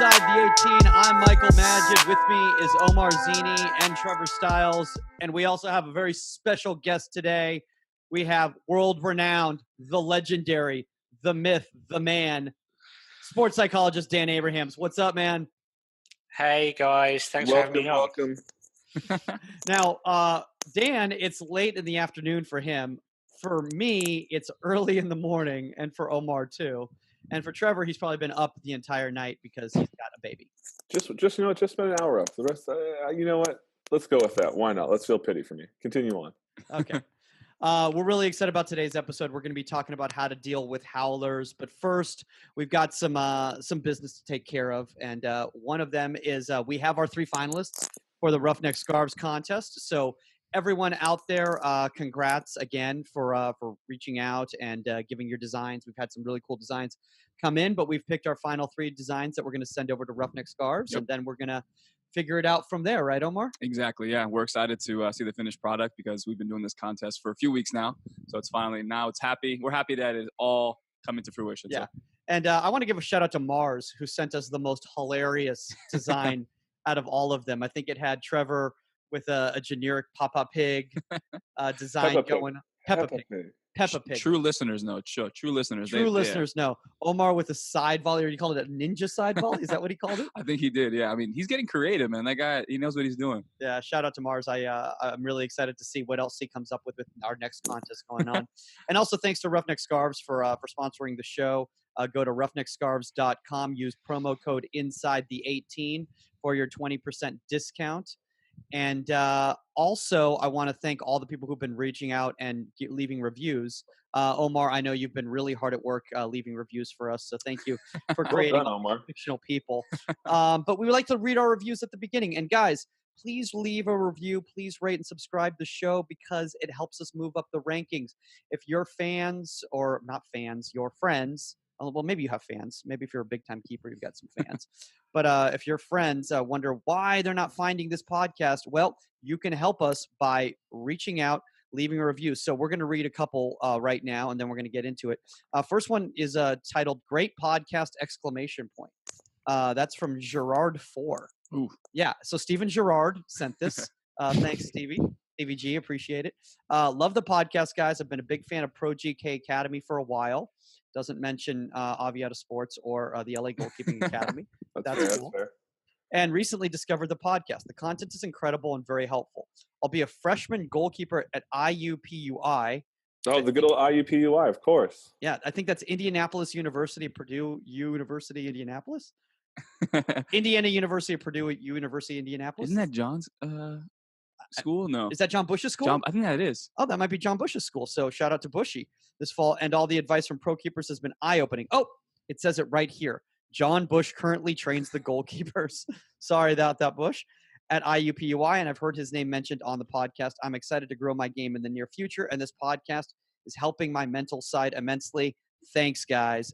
Inside the 18. I'm Michael Magid. With me is Omar Zini and Trevor Stiles. And we also have a very special guest today. We have world-renowned, the legendary, the myth, the man, sports psychologist Dan Abrahams. What's up, man? Hey, guys. Thanks for having me on. Welcome. Now, Dan, it's late in the afternoon for him. For me, it's early in the morning, and for Omar, too. And for Trevor, he's probably been up the entire night because he's got a baby. Just spend an hour up. The rest, you know what? Let's go with that. Why not? Let's feel pity for me. Continue on. Okay. We're really excited about today's episode. We're going to be talking about how to deal with howlers. But first, we've got some business to take care of. And one of them is we have our 3 finalists for the Roughneck Scarves contest. So everyone out there, congrats again for reaching out and giving your designs. We've had some really cool designs come in, but we've picked our final 3 designs that we're going to send over to Roughneck Scarves. Yep. And then we're going to figure it out from there, right, Omar? Exactly, yeah. We're excited to see the finished product because we've been doing this contest for a few weeks now. So it's finally, now it's happy. We're happy that it's all coming to fruition. Yeah. So. And I want to give a shout out to Mars, who sent us the most hilarious design out of all of them. I think it had Trevor with a generic Papa Pig design going. Peppa Pig. True listeners know. True listeners. True listeners know. Omar with a side volley, or you called it a ninja side volley? Is that what he called it? I think he did, yeah. I mean, he's getting creative, man. That guy, he knows what he's doing. Yeah, shout out to Mars. I'm really excited to see what else he comes up with our next contest going on. And also thanks to Roughneck Scarves for sponsoring the show. Go to roughneckscarves.com. Use promo code INSIDE18 for your 20% discount. And also, I want to thank all the people who've been reaching out and leaving reviews. Omar, I know you've been really hard at work leaving reviews for us, so thank you for creating fictional people. But we would like to read our reviews at the beginning. And guys, please leave a review. Please rate and subscribe to the show because it helps us move up the rankings. If your fans, or not fans, your friends, well, maybe you have fans. Maybe if you're a big-time keeper, you've got some fans. But if your friends wonder why they're not finding this podcast, well, you can help us by reaching out, leaving a review. So we're going to read a couple right now, and then we're going to get into it. First one is titled "Great Podcast!" ! That's from Gerard4. Ooh. Yeah, so Steven Gerard sent this. Thanks, Stevie. Stevie G, appreciate it. Love the podcast, guys. I've been a big fan of Pro GK Academy for a while. Doesn't mention Aviata Sports or the LA Goalkeeping Academy. That's cool. Fair. And recently discovered the podcast. The content is incredible and very helpful. I'll be a freshman goalkeeper at IUPUI. Oh, the good old IUPUI, of course. Yeah, I think that's Indianapolis University, Purdue University, Indianapolis. Indiana University of Purdue, University, Indianapolis. Isn't that John's school? No. Is that John Bush's school? I think that is. Oh, that might be John Bush's school. So shout out to Bushy this fall. And all the advice from Pro Keepers has been eye-opening. Oh, it says it right here. John Bush currently trains the goalkeepers. Sorry about that, Bush. At IUPUI, and I've heard his name mentioned on the podcast. I'm excited to grow my game in the near future, and this podcast is helping my mental side immensely. Thanks, guys! !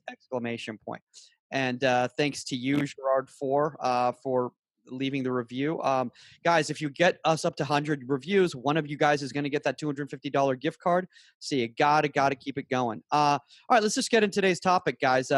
And thanks to you, Gerard, for leaving the review. Guys, if you get us up to 100 reviews, one of you guys is going to get that $250 gift card. So you gotta keep it going. All right, let's just get into today's topic, guys.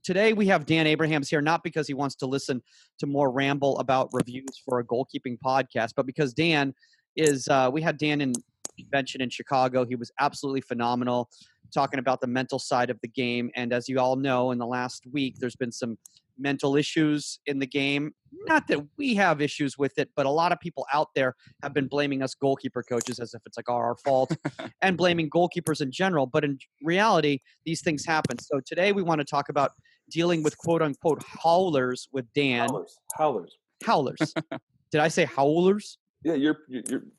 Today we have Dan Abrahams here, not because he wants to listen to more ramble about reviews for a goalkeeping podcast, but because Dan is, we had Dan in convention in Chicago. He was absolutely phenomenal, talking about the mental side of the game. And as you all know, in the last week, there's been some mental issues in the game. Not that we have issues with it, but a lot of people out there have been blaming us goalkeeper coaches as if it's like our fault and blaming goalkeepers in general. But in reality, these things happen. So today we want to talk about dealing with quote unquote howlers with Dan. Howlers. Did I say howlers? Yeah, your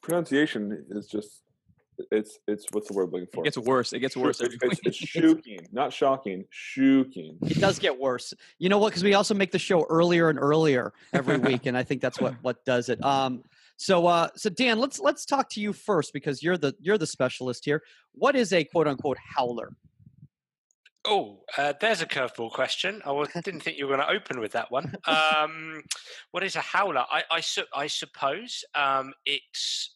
pronunciation is just it's what's the word I'm looking for? It gets worse. It gets worse. It's shooking, not shocking. Shooking. It does get worse. You know what? Because we also make the show earlier and earlier every week, and I think that's what does it. So Dan, let's talk to you first because you're the specialist here. What is a quote unquote howler? Oh, there's a curveball question. Didn't think you were going to open with that one. What is a howler? I suppose it's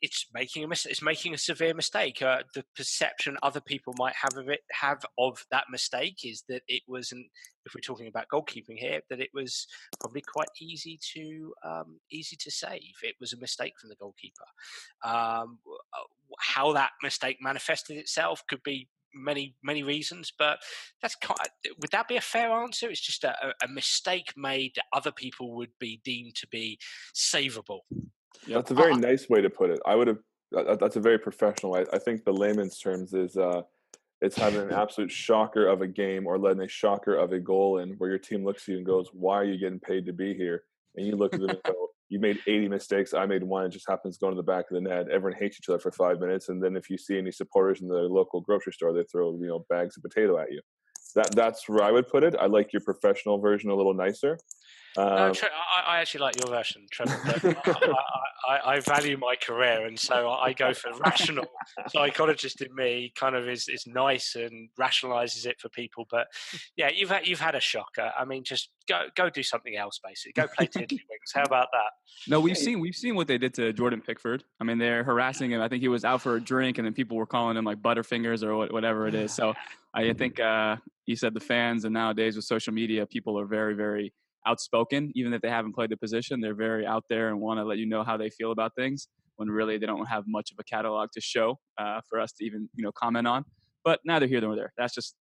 it's making it's making a severe mistake. The perception other people might have of that mistake is that it wasn't. If we're talking about goalkeeping here, that it was probably quite easy to save. It was a mistake from the goalkeeper. How that mistake manifested itself could be many reasons, but would that be a fair answer? It's just a mistake made that other people would be deemed to be savable. That's a very nice way to put it. I would have. That's a very professional way. I think the layman's terms is it's having an absolute shocker of a game or letting a shocker of a goal in, where your team looks at you and goes, "Why are you getting paid to be here?" And you look at them and go, "You made 80 mistakes. I made one. It just happens going to the back of the net. Everyone hates each other for 5 minutes, and then if you see any supporters in the local grocery store, they throw bags of potato at you." That's where I would put it. I like your professional version a little nicer. No, I actually like your version, Trevor. But I value my career, and so I go for rational. Psychologist in me kind of is nice and rationalizes it for people. But yeah, you've had a shocker. I mean, just go do something else. Basically, go play Tiddlywinks. How about that? No, we've seen what they did to Jordan Pickford. I mean, they're harassing him. I think he was out for a drink, and then people were calling him like Butterfingers or whatever it is. So I think you said the fans, and nowadays with social media, people are very, very outspoken. Even if they haven't played the position, they're very out there and want to let you know how they feel about things, when really they don't have much of a catalog to show for us to even comment on. But neither here nor there. That's just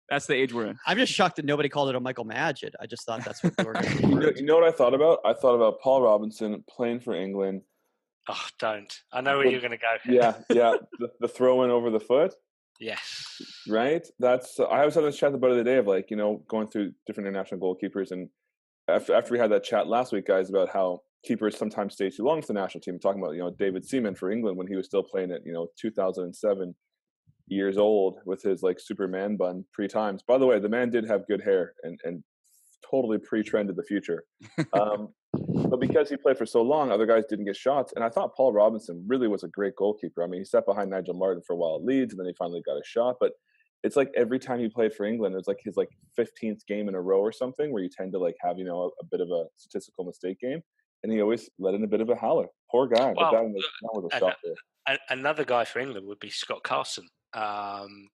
that's the age we're in. I'm just shocked that nobody called it a Michael Madgett. I just thought that's what they were going to You know what I thought about? I thought about Paul Robinson playing for England. Oh, don't. I know where you're going to go. Yeah. The throw in over the foot. Yes. Right. I was having this chat about it the other day of going through different international goalkeepers, and after we had that chat last week, guys, about how keepers sometimes stay too long with the national team. Talking about David Seaman for England when he was still playing at 2007 years old with his Superman bun pre-times. By the way, the man did have good hair and totally pre-trended the future. But because he played for so long, other guys didn't get shots. And I thought Paul Robinson really was a great goalkeeper. I mean, he sat behind Nigel Martin for a while at Leeds, and then he finally got a shot. But it's like every time he played for England, it was like his 15th game in a row or something, where you tend to have a bit of a statistical mistake game, and he always let in a bit of a howler. Poor guy. Well, but that was a shocker. Another guy for England would be Scott Carson.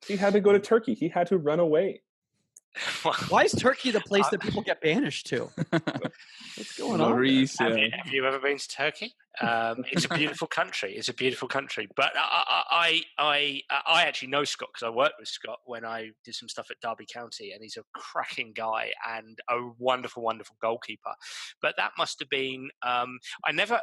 He had to go to Turkey. He had to run away. Why is Turkey the place that people get banished to? What's going on? Maurice, have you ever been to Turkey? It's a beautiful country. It's a beautiful country. But I actually know Scott because I worked with Scott when I did some stuff at Derby County, and he's a cracking guy and a wonderful, wonderful goalkeeper. But that must have been I never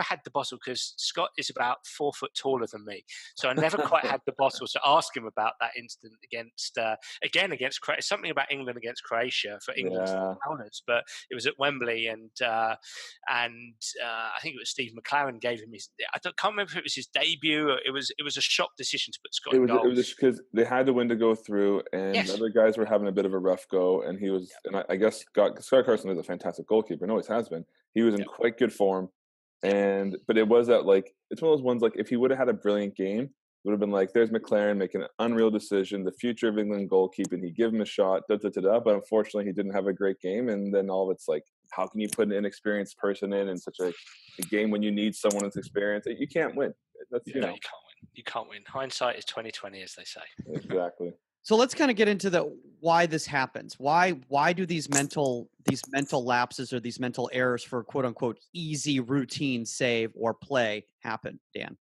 had the bottle because Scott is about 4 foot taller than me, so I never quite had the bottle to ask him about that incident against Croatia. Something about England against Croatia for England's Howlers, but it was at Wembley, and I think it was Steve McLaren gave him his. Can't remember if it was his debut. Or it was a shock decision to put Scott in goal. It was just because they had the win to go through, and the other guys were having a bit of a rough go, and he was. And I guess Scott Carson is a fantastic goalkeeper. Always has been. He was in quite good form, but it was that it's one of those ones if he would have had a brilliant game, it would have been there's McLaren making an unreal decision, the future of England goalkeeping. He give him a shot, but unfortunately he didn't have a great game, and then all of it's how can you put an inexperienced person in such a game when you need someone with experience? You can't win. You can't win. You can't win. Hindsight is 20/20, as they say. Exactly. So let's kind of get into why this happens. Why do these mental lapses or these mental errors for quote unquote easy routine save or play happen, Dan?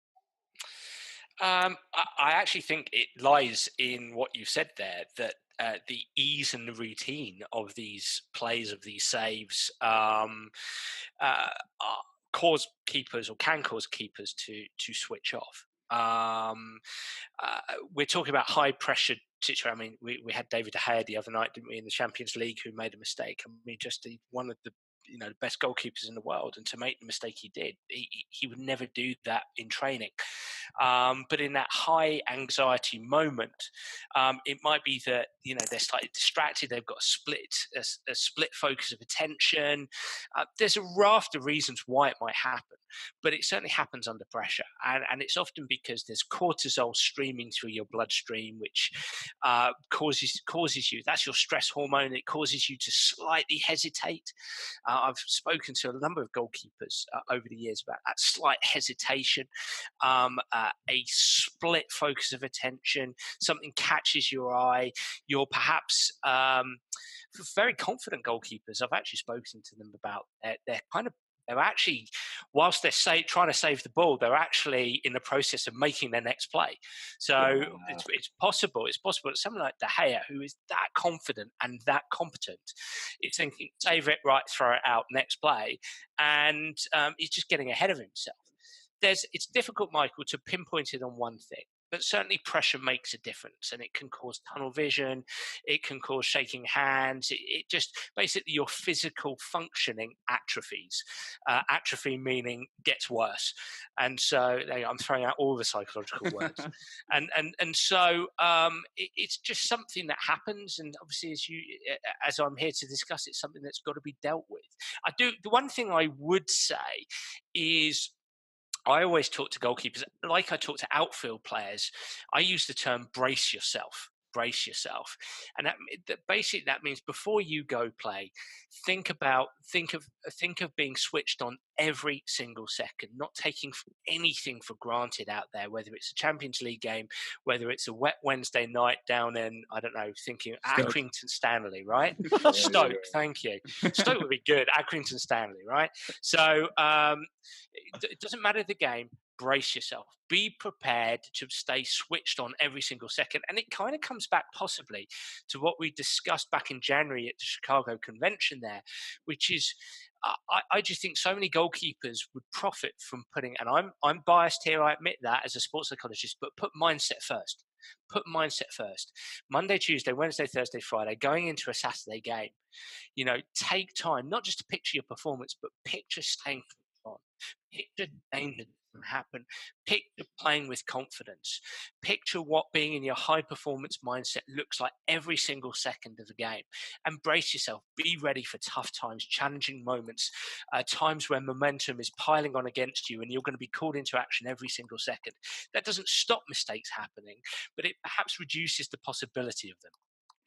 I actually think it lies in what you said there, that the ease and the routine of these plays, of these saves, cause keepers, or can cause keepers to switch off. We're talking about high pressure situation. I mean, we had David De Gea the other night, didn't we, in the Champions League, who made a mistake. I mean, just one of the the best goalkeepers in the world, and to make the mistake he did, he would never do that in training. But in that high anxiety moment, it might be that they're slightly distracted. They've got a split focus of attention. There's a raft of reasons why it might happen, but it certainly happens under pressure, and it's often because there's cortisol streaming through your bloodstream, which causes you. That's your stress hormone. It causes you to slightly hesitate. I've spoken to a number of goalkeepers over the years about that slight hesitation, a split focus of attention. Something catches your eye. You're perhaps very confident goalkeepers. I've actually spoken to them about they're actually, whilst they're trying to save the ball, they're actually in the process of making their next play. So it's possible. It's possible that someone like De Gea, who is that confident and that competent, is thinking, save it, right, throw it out, next play. And he's just getting ahead of himself. It's difficult, Michael, to pinpoint it on one thing. But certainly pressure makes a difference, and it can cause tunnel vision. It can cause shaking hands. It just basically your physical functioning atrophies. Atrophy meaning gets worse. And so I'm throwing out all the psychological words. and so it's just something that happens. And obviously, as I'm here to discuss, it's something that's got to be dealt with. The one thing I would say is, I always talk to goalkeepers, like I talk to outfield players. I use the term brace yourself. Brace yourself. And that means before you go play, think of being switched on every single second, not taking anything for granted out there, whether it's a Champions League game, whether it's a wet Wednesday night down in, I don't know, thinking Accrington Stanley, right? Stoke, thank you. Stoke would be good, Accrington Stanley, right? So it doesn't matter the game. Brace yourself. Be prepared to stay switched on every single second. And it kind of comes back possibly to what we discussed back in January at the Chicago Convention there, which is I just think so many goalkeepers would profit from putting, and I'm biased here, I admit that as a sports psychologist, but put mindset first. Put mindset first. Monday, Tuesday, Wednesday, Thursday, Friday, going into a Saturday game, take time, not just to picture your performance, but picture staying on. Picture danger that can happen. Picture playing with confidence. Picture what being in your high performance mindset looks like every single second of the game. And brace yourself. Be ready for tough times, challenging moments, times where momentum is piling on against you and you're going to be called into action every single second. That doesn't stop mistakes happening, but it perhaps reduces the possibility of them.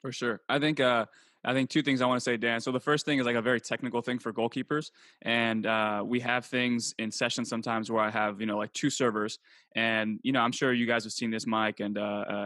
For sure. I think two things I want to say, Dan. So the first thing is like a very technical thing for goalkeepers. And we have things in sessions sometimes where I have, like two servers. And, I'm sure you guys have seen this, Mike and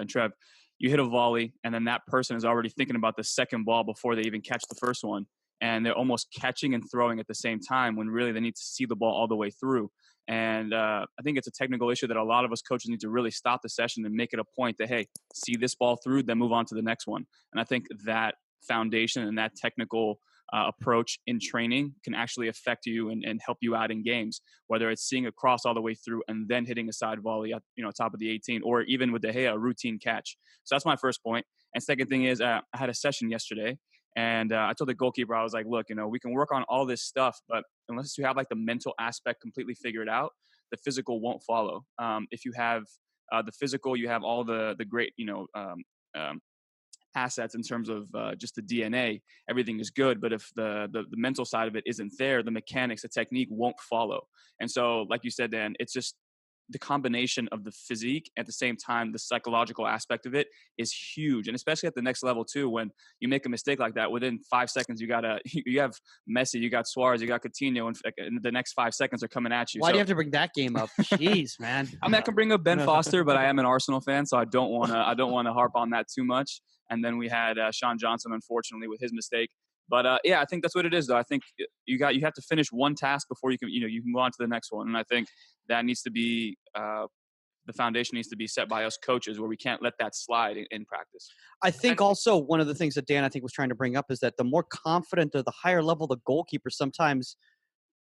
Trev. You hit a volley, and then that person is already thinking about the second ball before they even catch the first one. And they're almost catching and throwing at the same time when really they need to see the ball all the way through. And I think it's a technical issue that a lot of us coaches need to really stop the session and make it a point that, hey, see this ball through, then move on to the next one. And I think that foundation and that technical approach in training can actually affect you and help you out in games, whether it's seeing a cross all the way through and then hitting a side volley at top of the 18, or even with De Gea, a routine catch. So that's my first point. And second thing is I had a session yesterday. And I told the goalkeeper, I was like, look, we can work on all this stuff, but unless you have like the mental aspect completely figured out, the physical won't follow. If you have the physical, you have all the great, assets in terms of just the DNA, everything is good. But if the mental side of it isn't there, the mechanics, the technique won't follow. And so, like you said, Dan, it's just the combination of the physique at the same time, the psychological aspect of it is huge. And especially at the next level too, when you make a mistake like that, within 5 seconds, you have Messi, you got Suarez, you got Coutinho, and the next 5 seconds are coming at you. Why do you have to bring that game up? Jeez, man. I mean, I can bring up Ben Foster, but I am an Arsenal fan, so I don't want to harp on that too much. And then we had Sean Johnson, unfortunately, with his mistake. But I think that's what it is, though. I think you have to finish one task before you can move on to the next one. And I think that needs to be the foundation needs to be set by us coaches, where we can't let that slide in practice. I think also one of the things that Dan, I think, was trying to bring up is that the more confident or the higher level the goalkeeper, sometimes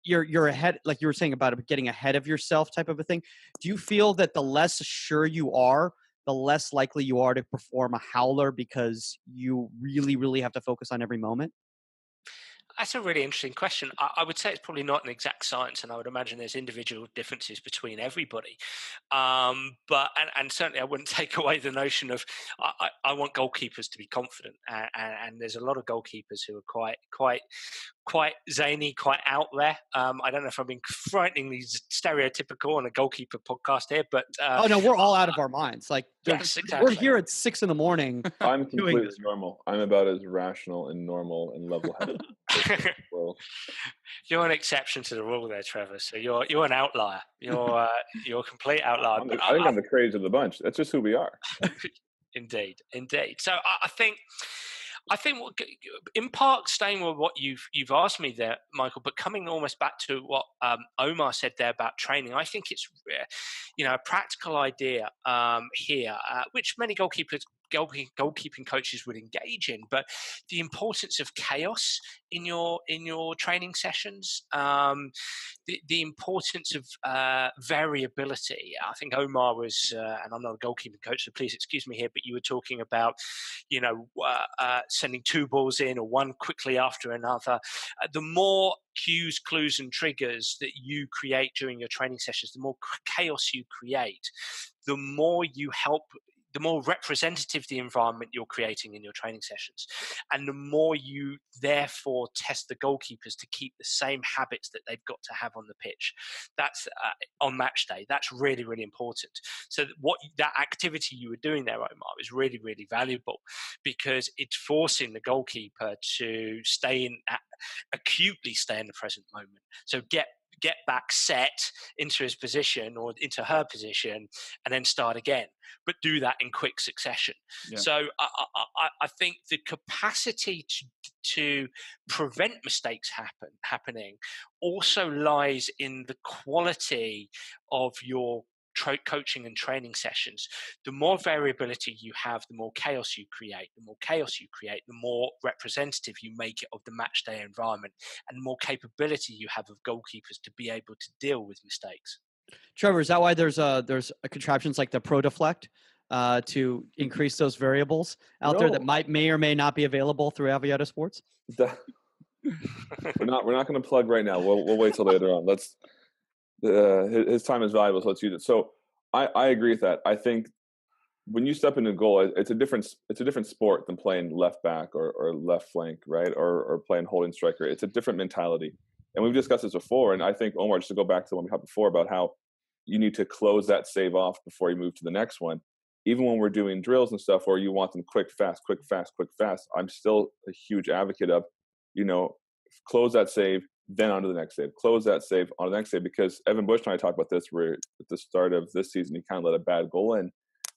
you're ahead, like you were saying about it, getting ahead of yourself type of a thing. Do you feel that the less sure you are, the less likely you are to perform a howler because you really, really have to focus on every moment? That's a really interesting question. I would say it's probably not an exact science, and I would imagine there's individual differences between everybody. But certainly I wouldn't take away the notion of I want goalkeepers to be confident, and there's a lot of goalkeepers who are quite zany, quite out there. I don't know if I'm being frighteningly stereotypical on a goalkeeper podcast here, but oh no, we're all out of our minds. Like, yes, we're exactly. here at 6 a.m. I'm doing completely this. normal. I'm about as rational and normal and level-headed. Well, You're an exception to the rule there, Trevor. So you're an outlier. You're a complete outlier. I think I'm the craze of the bunch. That's just who we are. Indeed. So I think in part staying with what you've asked me there, Michael, but coming almost back to what Omar said there about training, I think it's a practical idea here, which many goalkeeping coaches would engage in, but the importance of chaos in your training sessions, the importance of variability. I think Omar was, and I'm not a goalkeeping coach, so please excuse me here, but you were talking about, sending 2 balls in or one quickly after another. The more cues, clues, and triggers that you create during your training sessions, the more chaos you create, the more representative the environment you're creating in your training sessions, and the more you therefore test the goalkeepers to keep the same habits that they've got to have on the pitch. That's on match day. That's really, really important. So that activity you were doing there, Omar, is really, really valuable, because it's forcing the goalkeeper to acutely stay in the present moment. So get back set into his position or into her position and then start again, but do that in quick succession. Yeah. So I think the capacity to prevent mistakes happening also lies in the quality of your coaching and training sessions. The more variability you have, the more chaos you create. The more chaos you create, the more representative you make it of the match day environment, and the more capability you have of goalkeepers to be able to deal with mistakes. Trevor, is that why there's contraptions like the Pro Deflect to increase those variables out there that may or may not be available through Aviata Sports? We're not going to plug right now. We'll wait till later on. His time is valuable, so let's use it. So I agree with that. I think when you step into goal, it's a different sport than playing left back or left flank, right? Or playing holding striker. It's a different mentality. And we've discussed this before. And I think, Omar, just to go back to the one we had before about how you need to close that save off before you move to the next one. Even when we're doing drills and stuff where you want them quick, fast, I'm still a huge advocate of, close that save, then onto the next save. Close that save, on the next save. Because Evan Bush and I talked about this, where at the start of this season, he kind of let a bad goal in,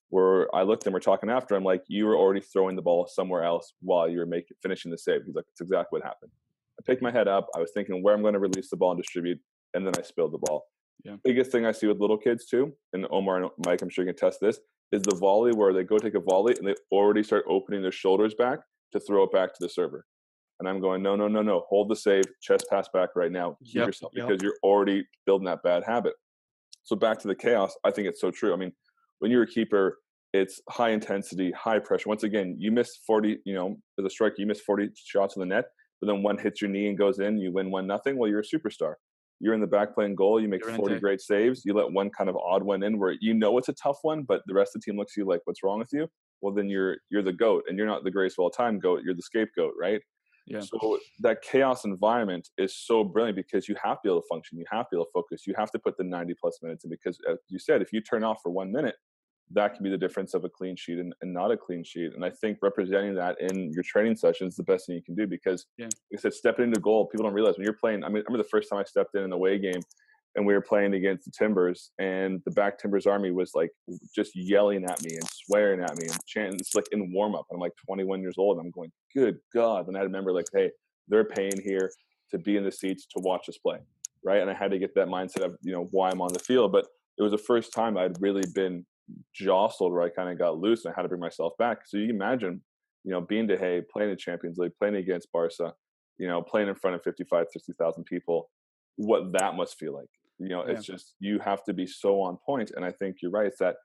where I looked and we're talking after, I'm like, you were already throwing the ball somewhere else while you were finishing the save. He's like, that's exactly what happened. I picked my head up. I was thinking where I'm going to release the ball and distribute, and then I spilled the ball. Yeah. Biggest thing I see with little kids too, and Omar and Mike, I'm sure you can test this, is the volley where they go take a volley and they already start opening their shoulders back to throw it back to the server. And I'm going, no, hold the save, chest pass back right now, keep yourself, because you're already building that bad habit. So back to the chaos, I think it's so true. I mean, when you're a keeper, it's high intensity, high pressure. Once again, you miss 40, as a striker, you miss 40 shots in the net, but then one hits your knee and goes in, you win 1-0. Well, you're a superstar. You're in the back playing goal, you make 40 great saves, you let one kind of odd one in where it's a tough one, but the rest of the team looks at you like, what's wrong with you? Well, then you're the GOAT, and you're not the greatest of all time GOAT, you're the scapegoat, right? Yeah. So that chaos environment is so brilliant because you have to be able to function, you have to be able to focus, you have to put the 90 plus minutes in, because as you said, if you turn off for 1 minute, that can be the difference of a clean sheet and not a clean sheet. And I think representing that in your training sessions is the best thing you can do, because like I said, stepping into goal, people don't realize when you're playing. I mean, I remember the first time I stepped in an away game and we were playing against the Timbers, and the back Timbers army was like just yelling at me and swearing at me and chanting. It's like in warm up. I'm like 21 years old. And I'm going, good God. And I remember like, hey, they're paying here to be in the seats to watch us play. Right. And I had to get that mindset of, why I'm on the field. But it was the first time I'd really been jostled where I kind of got loose and I had to bring myself back. So you can imagine, being De Haye, playing in Champions League, playing against Barca, playing in front of 55, 60,000 people, what that must feel like. It's just, you have to be so on point. And I think you're right. It's that,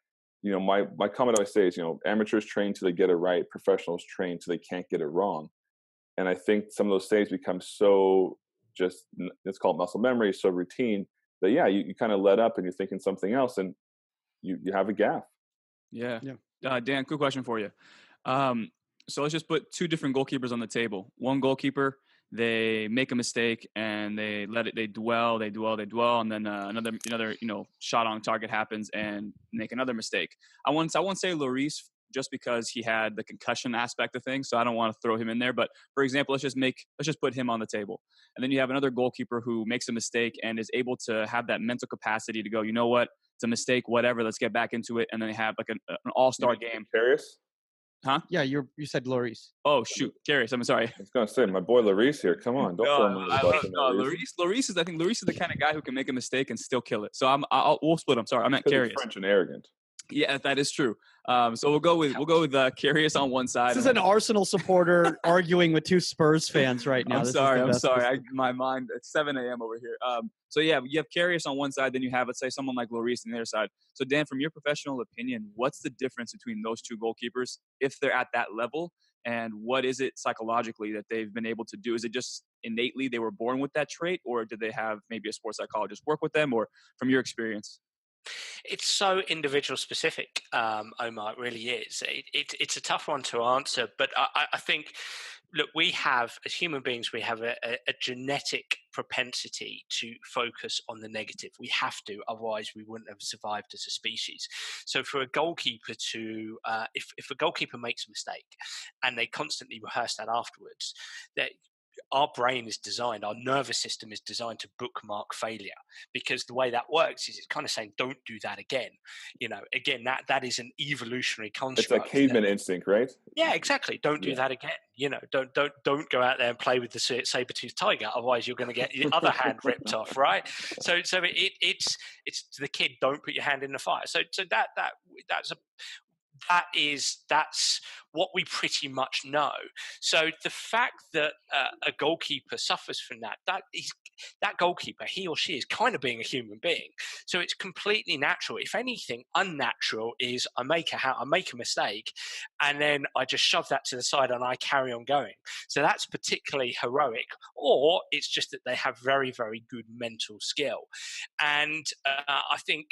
my comment I always say is, amateurs train till they get it right, professionals train till they can't get it wrong. And I think some of those saves become so just, it's called muscle memory, so routine that, you kind of let up and you're thinking something else. And you have a gaff. Yeah. Dan, quick question for you. So let's just put two different goalkeepers on the table. One goalkeeper, they make a mistake and they dwell, and then another shot on target happens and make another mistake. I won't say Lloris just because he had the concussion aspect of things, so I don't want to throw him in there. But for example, let's just put him on the table, and then you have another goalkeeper who makes a mistake and is able to have that mental capacity to go, you know what, it's a mistake, whatever, let's get back into it, and then they have like an all-star game. Karius? Huh? Yeah, you said Lloris. Oh shoot, Karius. I'm sorry. I was gonna say my boy Lloris here. Come on, don't throw him under the bus. Lloris is. I think Lloris is the kind of guy who can make a mistake and still kill it. So we'll split. I'm sorry, I meant Karius. French and arrogant. Yeah, that is true. So we'll go with Karius on one side. This is an Arsenal supporter arguing with two Spurs fans right now. I'm sorry. My mind. It's 7 a.m. over here. So yeah, you have Karius on one side, then you have, let's say, someone like Lloris on the other side. So Dan, from your professional opinion, what's the difference between those two goalkeepers if they're at that level? And what is it psychologically that they've been able to do? Is it just innately they were born with that trait, or did they have maybe a sports psychologist work with them, or from your experience? It's so individual specific, Omar. It really is. It's a tough one to answer, but I think, look, we have, as human beings, we have a genetic propensity to focus on the negative. We have to, otherwise we wouldn't have survived as a species. So for a goalkeeper to, if a goalkeeper makes a mistake and they constantly rehearse that afterwards, that our brain is designed, our nervous system is designed to bookmark failure, because the way that works is it's kind of saying, don't do that again. Again, that is an evolutionary construct. It's a caveman instinct, right? Yeah, exactly. Don't do that again. Don't go out there and play with the saber-toothed tiger. Otherwise you're going to get your other hand ripped off, right? So it's to the kid, don't put your hand in the fire. So that's what we pretty much know. So the fact that a goalkeeper suffers from that goalkeeper, he or she is kind of being a human being. So it's completely natural. If anything, unnatural is I make a mistake and then I just shove that to the side and I carry on going. So that's particularly heroic, or it's just that they have very, very good mental skill. And I think,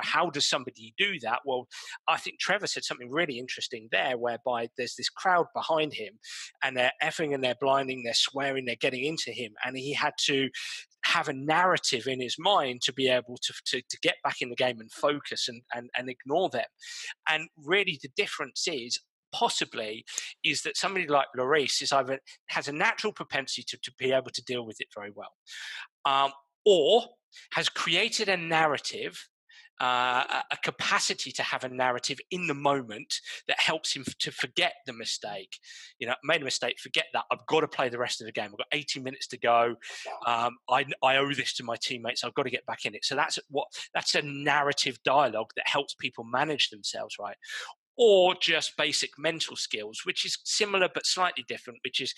how does somebody do that? Well, I think Trevor said something really interesting there, whereby there's this crowd behind him and they're effing and they're blinding, they're swearing, they're getting into him. And he had to have a narrative in his mind to be able to get back in the game and focus and ignore them. And really the difference is that somebody like Lloris has a natural propensity to be able to deal with it very well, or has created a narrative, a capacity to have a narrative in the moment that helps him to forget the mistake. Made a mistake, forget that. I've got to play the rest of the game. I've got 80 minutes to go. I owe this to my teammates. I've got to get back in it. So that's a narrative dialogue that helps people manage themselves, right? Or just basic mental skills, which is similar but slightly different, which is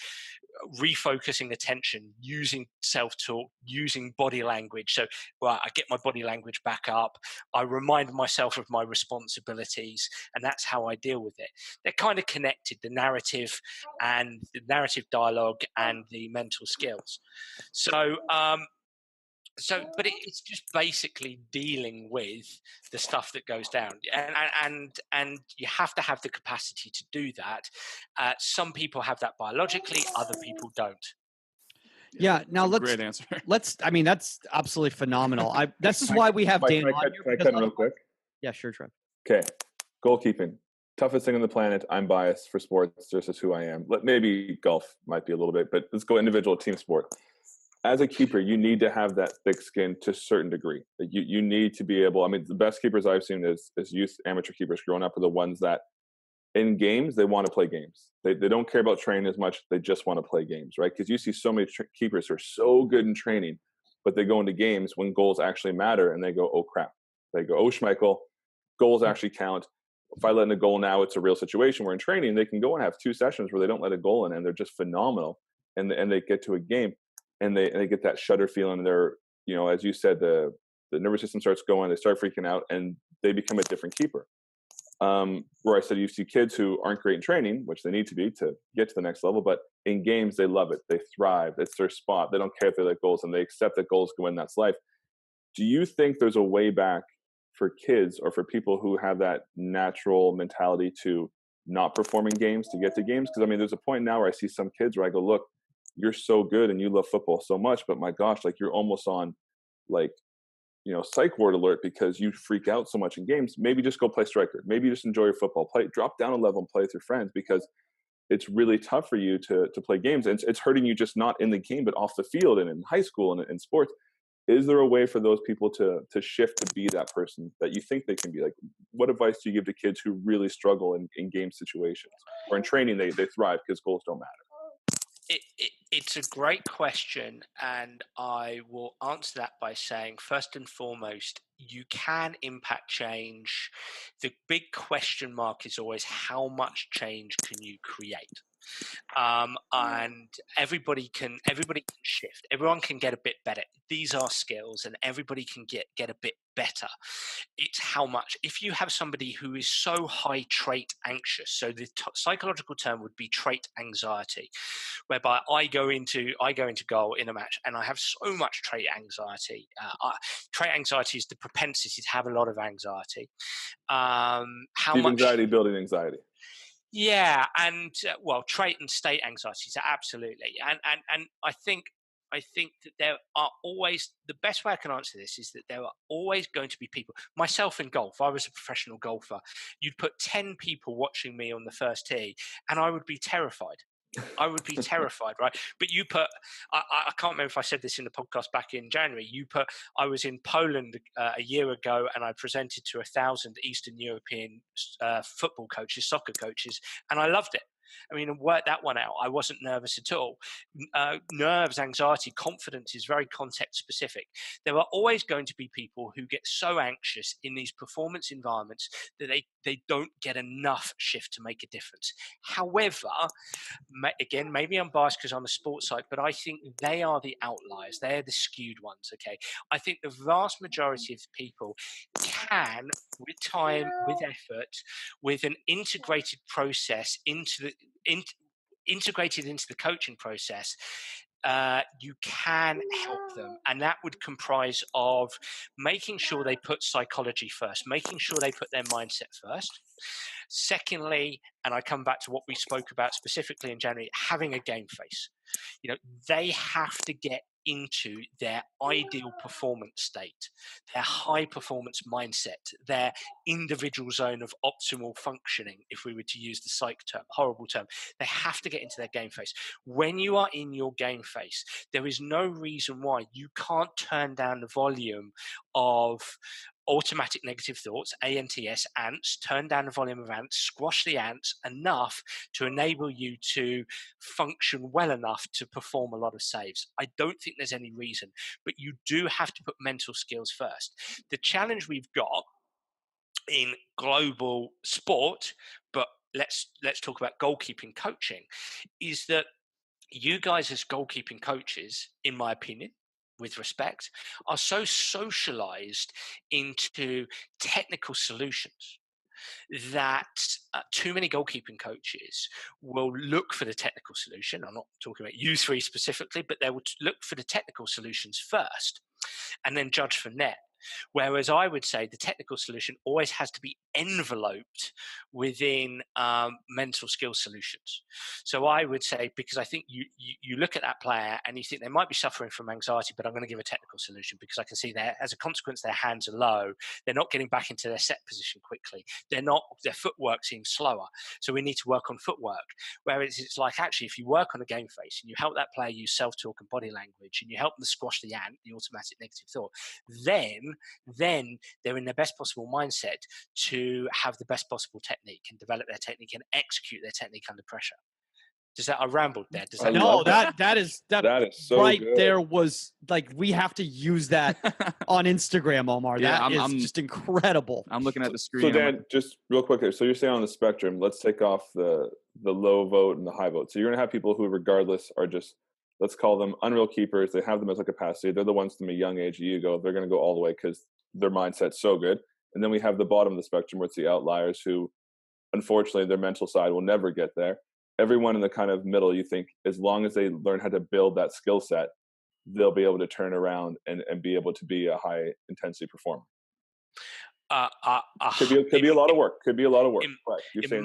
refocusing attention, using self-talk, using body language. So, right, I get my body language back up. I remind myself of my responsibilities, and that's how I deal with it. They're kind of connected, the narrative dialogue and the mental skills. But it's just basically dealing with the stuff that goes down, and you have to have the capacity to do that. Some people have that biologically, other people don't. Yeah. Now great answer. I mean, that's absolutely phenomenal. This is why we have Dan on here. Can I cut in real quick? Yeah, sure, Trev. Okay, goalkeeping, toughest thing on the planet. I'm biased for sports. This is who I am. Maybe golf might be a little bit, but let's go individual team sport. As a keeper, you need to have that thick skin to a certain degree. You need to be able, the best keepers I've seen as youth amateur keepers growing up are the ones that in games, they want to play games. They don't care about training as much. They just want to play games, right? Because you see so many keepers who are so good in training, but they go into games when goals actually matter and they go, oh crap. They go, oh Schmeichel, goals actually count. If I let in a goal now, it's a real situation. Where in training, they can go and have 2 sessions where they don't let a goal in and they're just phenomenal. And they get to a game. And they get that shudder feeling. They're, as you said, the nervous system starts going. They start freaking out, and they become a different keeper. Where I said you see kids who aren't great in training, which they need to be to get to the next level, but in games they love it. They thrive. It's their spot. They don't care if they let goals, and they accept that goals go in. That's life. Do you think there's a way back for kids or for people who have that natural mentality to not perform in games to get to games? Because I mean, there's a point now where I see some kids where I go, look, you're so good and you love football so much, but my gosh, like you're almost on like, you know, psych ward alert because you freak out so much in games. Maybe just go play striker. Maybe just enjoy your football. Drop down a level and play with your friends, because it's really tough for you to play games. And it's hurting you just not in the game, but off the field and in high school and in sports. Is there a way for those people to shift to be that person that you think they can be? Like, what advice do you give to kids who really struggle in game situations, or in training they thrive because goals don't matter? It's a great question, and I will answer that by saying, first and foremost, you can impact change. The big question mark is always, how much change can you create? And everybody can shift. Everyone can get a bit better. These are skills, and everybody can get a bit better. It's how much. If you have somebody who is so high trait anxious, so the psychological term would be trait anxiety, whereby I go into goal in a match and I have so much trait anxiety. Trait anxiety is the propensity to have a lot of anxiety. How Deep much anxiety building anxiety. Yeah, and trait and state anxieties, absolutely, and I think that there are always, the best way I can answer this is that there are always going to be people. Myself in golf, I was a professional golfer. You'd put 10 people watching me on the first tee, and I would be terrified. I would be terrified, right? But you put, I can't remember if I said this in the podcast back in January, I was in Poland a year ago, and I presented to 1,000 Eastern European football coaches, soccer coaches, and I loved it. I mean, I worked that one out. I wasn't nervous at all. Nerves, anxiety, confidence is very context specific. There are always going to be people who get so anxious in these performance environments that they don't get enough shift to make a difference. However, again, maybe I'm biased because I'm a sports side, but I think they are the outliers. They're the skewed ones, okay? I think the vast majority of people can, with time, with effort, with an integrated process integrated into the coaching process, you can help them. And that would comprise of making sure they put psychology first, making sure they put their mindset first. Secondly, and I come back to what we spoke about specifically in January, having a game face. You know, they have to get into their ideal performance state, their high performance mindset, their individual zone of optimal functioning, if we were to use the psych term, horrible term. They have to get into their game face. When you are in your game face, there is no reason why you can't turn down the volume of automatic negative thoughts, ANTS, ants, turn down the volume of ants, squash the ants enough to enable you to function well enough to perform a lot of saves. I don't think there's any reason, but you do have to put mental skills first. The challenge we've got in global sport, but let's talk about goalkeeping coaching, is that you guys as goalkeeping coaches, in my opinion, with respect, are so socialized into technical solutions that too many goalkeeping coaches will look for the technical solution. I'm not talking about you three specifically, but they will look for the technical solutions first and then judge from there. Whereas I would say the technical solution always has to be enveloped within mental skill solutions. So I would say, because I think you look at that player and you think they might be suffering from anxiety, but I'm going to give a technical solution because I can see that as a consequence, their hands are low. They're not getting back into their set position quickly. Their footwork seems slower. So we need to work on footwork. Whereas it's like, actually, if you work on a game face and you help that player use self-talk and body language and you help them squash the ant, the automatic negative thought, then they're in their best possible mindset to have the best possible technique and develop their technique and execute their technique under pressure. I rambled there. No, that is so right good. there was like, we have to use that on Instagram, Omar. Yeah, That is just incredible. I'm looking at the screen. So Dan, just real quick there. So you're saying on the spectrum, let's take off the low vote and the high vote. So you're gonna have people who regardless are just, let's call them unreal keepers. They have the mental capacity. They're the ones from a young age. They're going to go all the way because their mindset's so good. And then we have the bottom of the spectrum where it's the outliers who, unfortunately, their mental side will never get there. Everyone in the kind of middle, you think, as long as they learn how to build that skill set, they'll be able to turn around and be able to be a high intensity performer. Could be a lot of work. Could be a lot of work. In, but you're in saying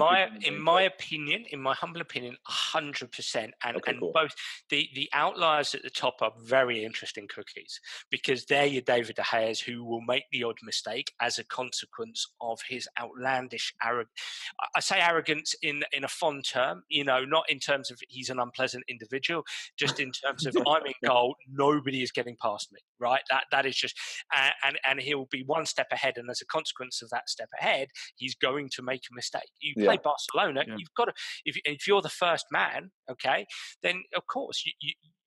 my opinion, in my humble opinion, 100%. And okay, cool. both the outliers at the top are very interesting cookies, because they're your David De Gea's, who will make the odd mistake as a consequence of his outlandish I say arrogance in a fond term, not in terms of he's an unpleasant individual, just in terms of I'm in goal, nobody is getting past me, right? That is just, and he'll be one step ahead, and as a consequence of that step ahead, he's going to make a mistake. You play Barcelona, you've got to, if you're the first man, okay, then of course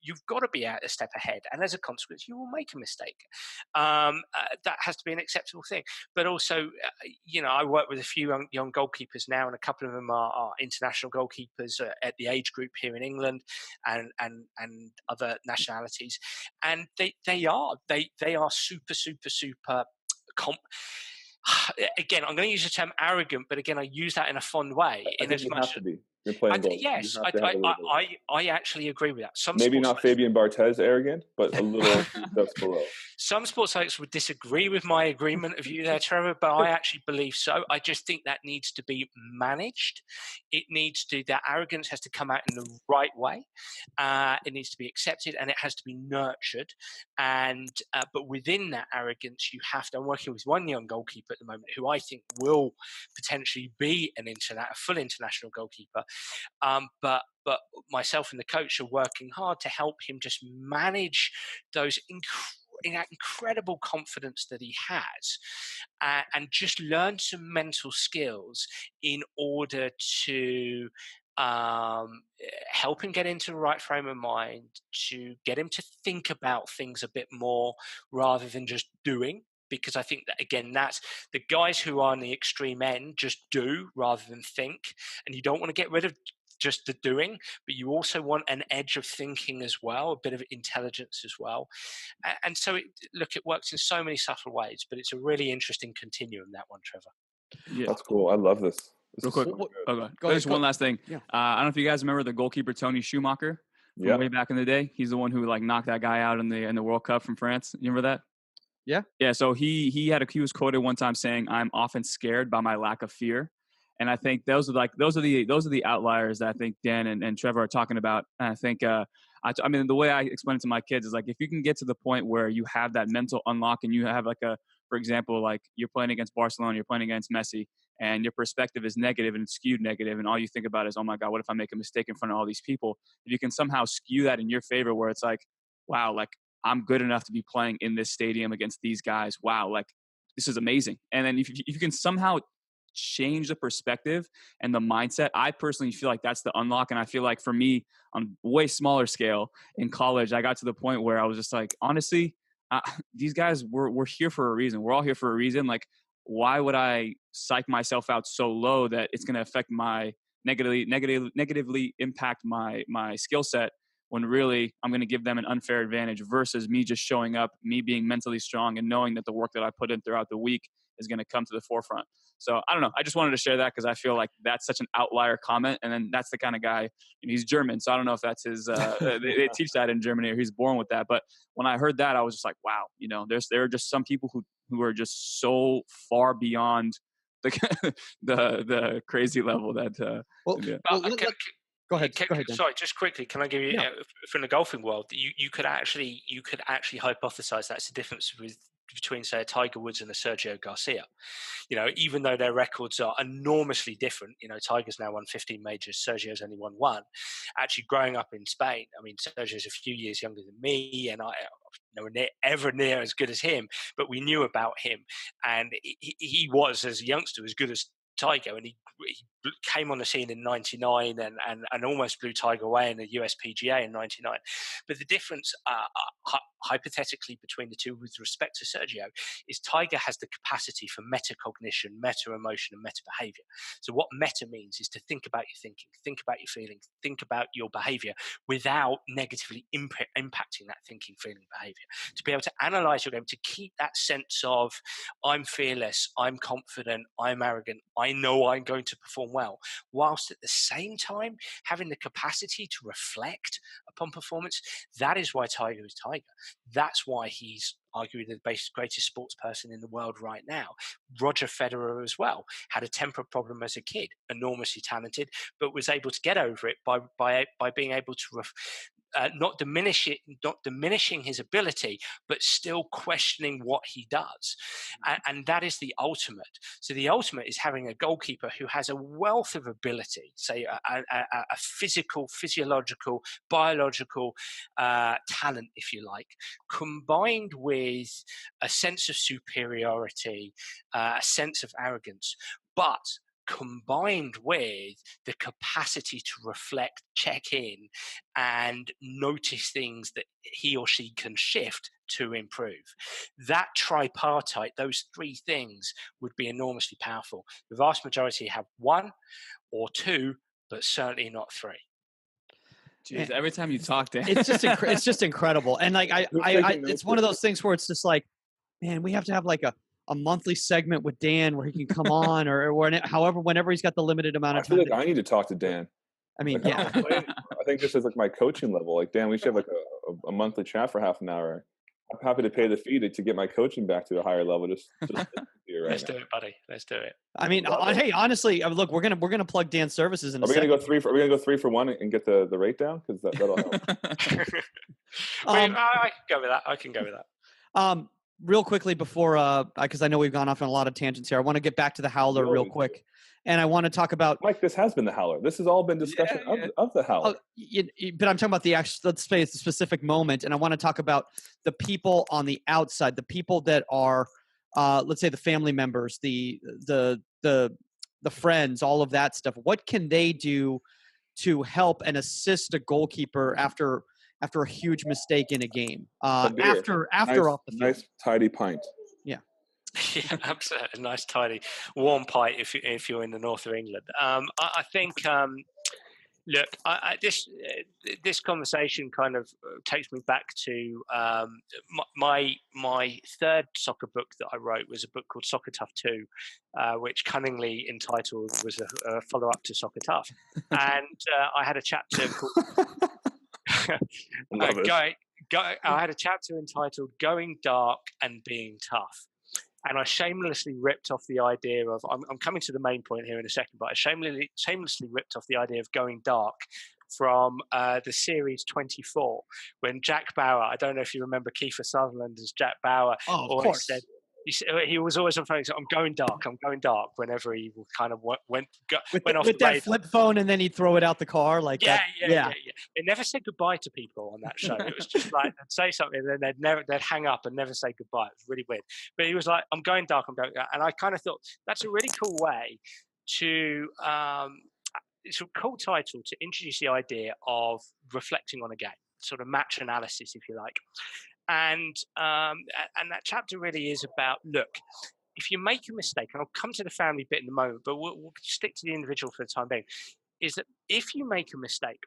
you've got to be out a step ahead, and as a consequence, you will make a mistake. That has to be an acceptable thing. But also, I work with a few young goalkeepers now, and a couple of them are international goalkeepers at the age group here in England, and other nationalities, and they are super again, I'm going to use the term arrogant, but again, I use that in a fond way. I think you have to be. You're playing goal. Yes, I actually agree with that. Maybe not Fabian Barthez arrogant, but a little steps below. Some sports sites would disagree with my agreement of you there, Trevor, but I actually believe so. I just think that needs to be managed. That arrogance has to come out in the right way. It needs to be accepted, and it has to be nurtured. And but within that arrogance, you have to. I'm working with one young goalkeeper at the moment who I think will potentially be a full international goalkeeper. But myself and the coach are working hard to help him just manage those incredible confidence that he has, and just learn some mental skills in order to help him get into the right frame of mind, to get him to think about things a bit more rather than just doing. Because I think that, again, that's the guys who are on the extreme end just do rather than think. And you don't want to get rid of just the doing, but you also want an edge of thinking as well, a bit of intelligence as well. And so, it works in so many subtle ways, but it's a really interesting continuum, that one, Trevor. Yeah, that's cool. I love this. Real quick, just one last thing. Yeah. I don't know if you guys remember the goalkeeper Tony Schumacher from way back in the day. He's the one who knocked that guy out in the World Cup from France. You remember that? Yeah. Yeah. So he was quoted one time saying, "I'm often scared by my lack of fear." And I think those are the outliers that I think Dan and Trevor are talking about. And I think I mean, the way I explain it to my kids is if you can get to the point where you have that mental unlock, and you have for example, you're playing against Barcelona, you're playing against Messi, and your perspective is negative and it's skewed negative, and all you think about is, oh my God, what if I make a mistake in front of all these people? If you can somehow skew that in your favor, where it's wow, I'm good enough to be playing in this stadium against these guys. Wow, this is amazing. And then if you can somehow change the perspective and the mindset, I personally feel like that's the unlock. And I feel like for me, on a way smaller scale in college, I got to the point where I was just honestly, these guys, we're here for a reason. We're all here for a reason. Why would I psych myself out so low that it's going to affect my negatively impact my skill set, when really I'm going to give them an unfair advantage versus me just showing up, me being mentally strong and knowing that the work that I put in throughout the week is going to come to the forefront. So I don't know. I just wanted to share that because I feel like that's such an outlier comment. And then that's the kind of guy, he's German. So I don't know if that's his, they teach that in Germany or he's born with that. But when I heard that, I was just wow, there are just some people who are just so far beyond the crazy level that, Go ahead. Sorry, just quickly, can I give you from the golfing world? You could actually hypothesize that's the difference between, say, a Tiger Woods and a Sergio Garcia. Even though their records are enormously different, Tiger's now won 15 majors, Sergio's only won one. Actually, growing up in Spain, I mean, Sergio's a few years younger than me, and I ever near as good as him, but we knew about him, and he was, as a youngster, as good as Tiger, and he came on the scene in 99 and almost blew Tiger away in the US PGA in 99. But the difference, hypothetically, between the two with respect to Sergio is Tiger has the capacity for metacognition, meta-emotion, and meta-behavior. So what meta means is to think about your thinking, think about your feeling, think about your behavior without negatively impacting that thinking, feeling, behavior. To be able to analyze your game, to keep that sense of I'm fearless, I'm confident, I'm arrogant, I know I'm going to perform well, whilst at the same time having the capacity to reflect upon performance. That is why Tiger is Tiger. That's why he's arguably the greatest sports person in the world right now. Roger Federer as well had a temper problem as a kid, enormously talented, but was able to get over it by being able to not diminishing his ability, but still questioning what he does. And that is the ultimate. So the ultimate is having a goalkeeper who has a wealth of ability, say a physical, physiological, biological talent, if you like, combined with a sense of superiority, a sense of arrogance, but combined with the capacity to reflect, check in, and notice things that he or she can shift to improve. That tripartite, those three things, would be enormously powerful. The vast majority have one or two, but certainly not three. Jeez, every time you talk to him, it's just incredible. And like it's one of those things where it's just like, man, we have to have like a monthly segment with Dan where he can come on or whenever he's got the limited amount of time. I feel like I need to talk to Dan. I mean, like, yeah. I think this is like my coaching level. Like, Dan, we should have like a monthly chat for half an hour. I'm happy to pay the fee to get my coaching back to a higher level. Just here Let's do it, buddy. Let's do it. I mean, hey, honestly, look, we're gonna plug Dan's services in a second. Are we gonna go 3 for 1 and get the rate down? Because that'll help. I can go with that. I can go with that. Real quickly before, because I know we've gone off on a lot of tangents here, I want to get back to the Howler real quick. And I want to talk about Mike. This has been the Howler. This has all been discussion of the Howler. But I'm talking about the actual, let's say it's a specific moment, and I want to talk about the people on the outside, the people that are, let's say, the family members, the friends, all of that stuff. What can they do to help and assist a goalkeeper after a huge mistake in a game? After off the field. Nice tidy pint. Yeah, absolutely. A nice, tidy, warm pint if you're in the north of England. I think, look, this conversation kind of takes me back to my third soccer book that I wrote was a book called Soccer Tough 2, which cunningly entitled was a follow-up to Soccer Tough. And I had a chapter called... I had a chapter entitled Going Dark and Being Tough. And I shamelessly ripped off the idea of, I'm coming to the main point here in a second, but I shamelessly ripped off the idea of going dark from the series 24, when Jack Bauer, I don't know if you remember Kiefer Sutherland as Jack Bauer, always said, he was always on phone, I'm going dark, whenever he went off with the that flip phone, and then he'd throw it out the car. Like yeah. They never said goodbye to people on that show. It was just like, they'd say something and then they'd hang up and never say goodbye. It was really weird. But he was like, I'm going dark. And I kind of thought that's a really cool way to, it's a cool title to introduce the idea of reflecting on a game, sort of match analysis, if you like. And that chapter really is about, look, if you make a mistake, and I'll come to the family bit in a moment, but we'll stick to the individual for the time being, is that if you make a mistake,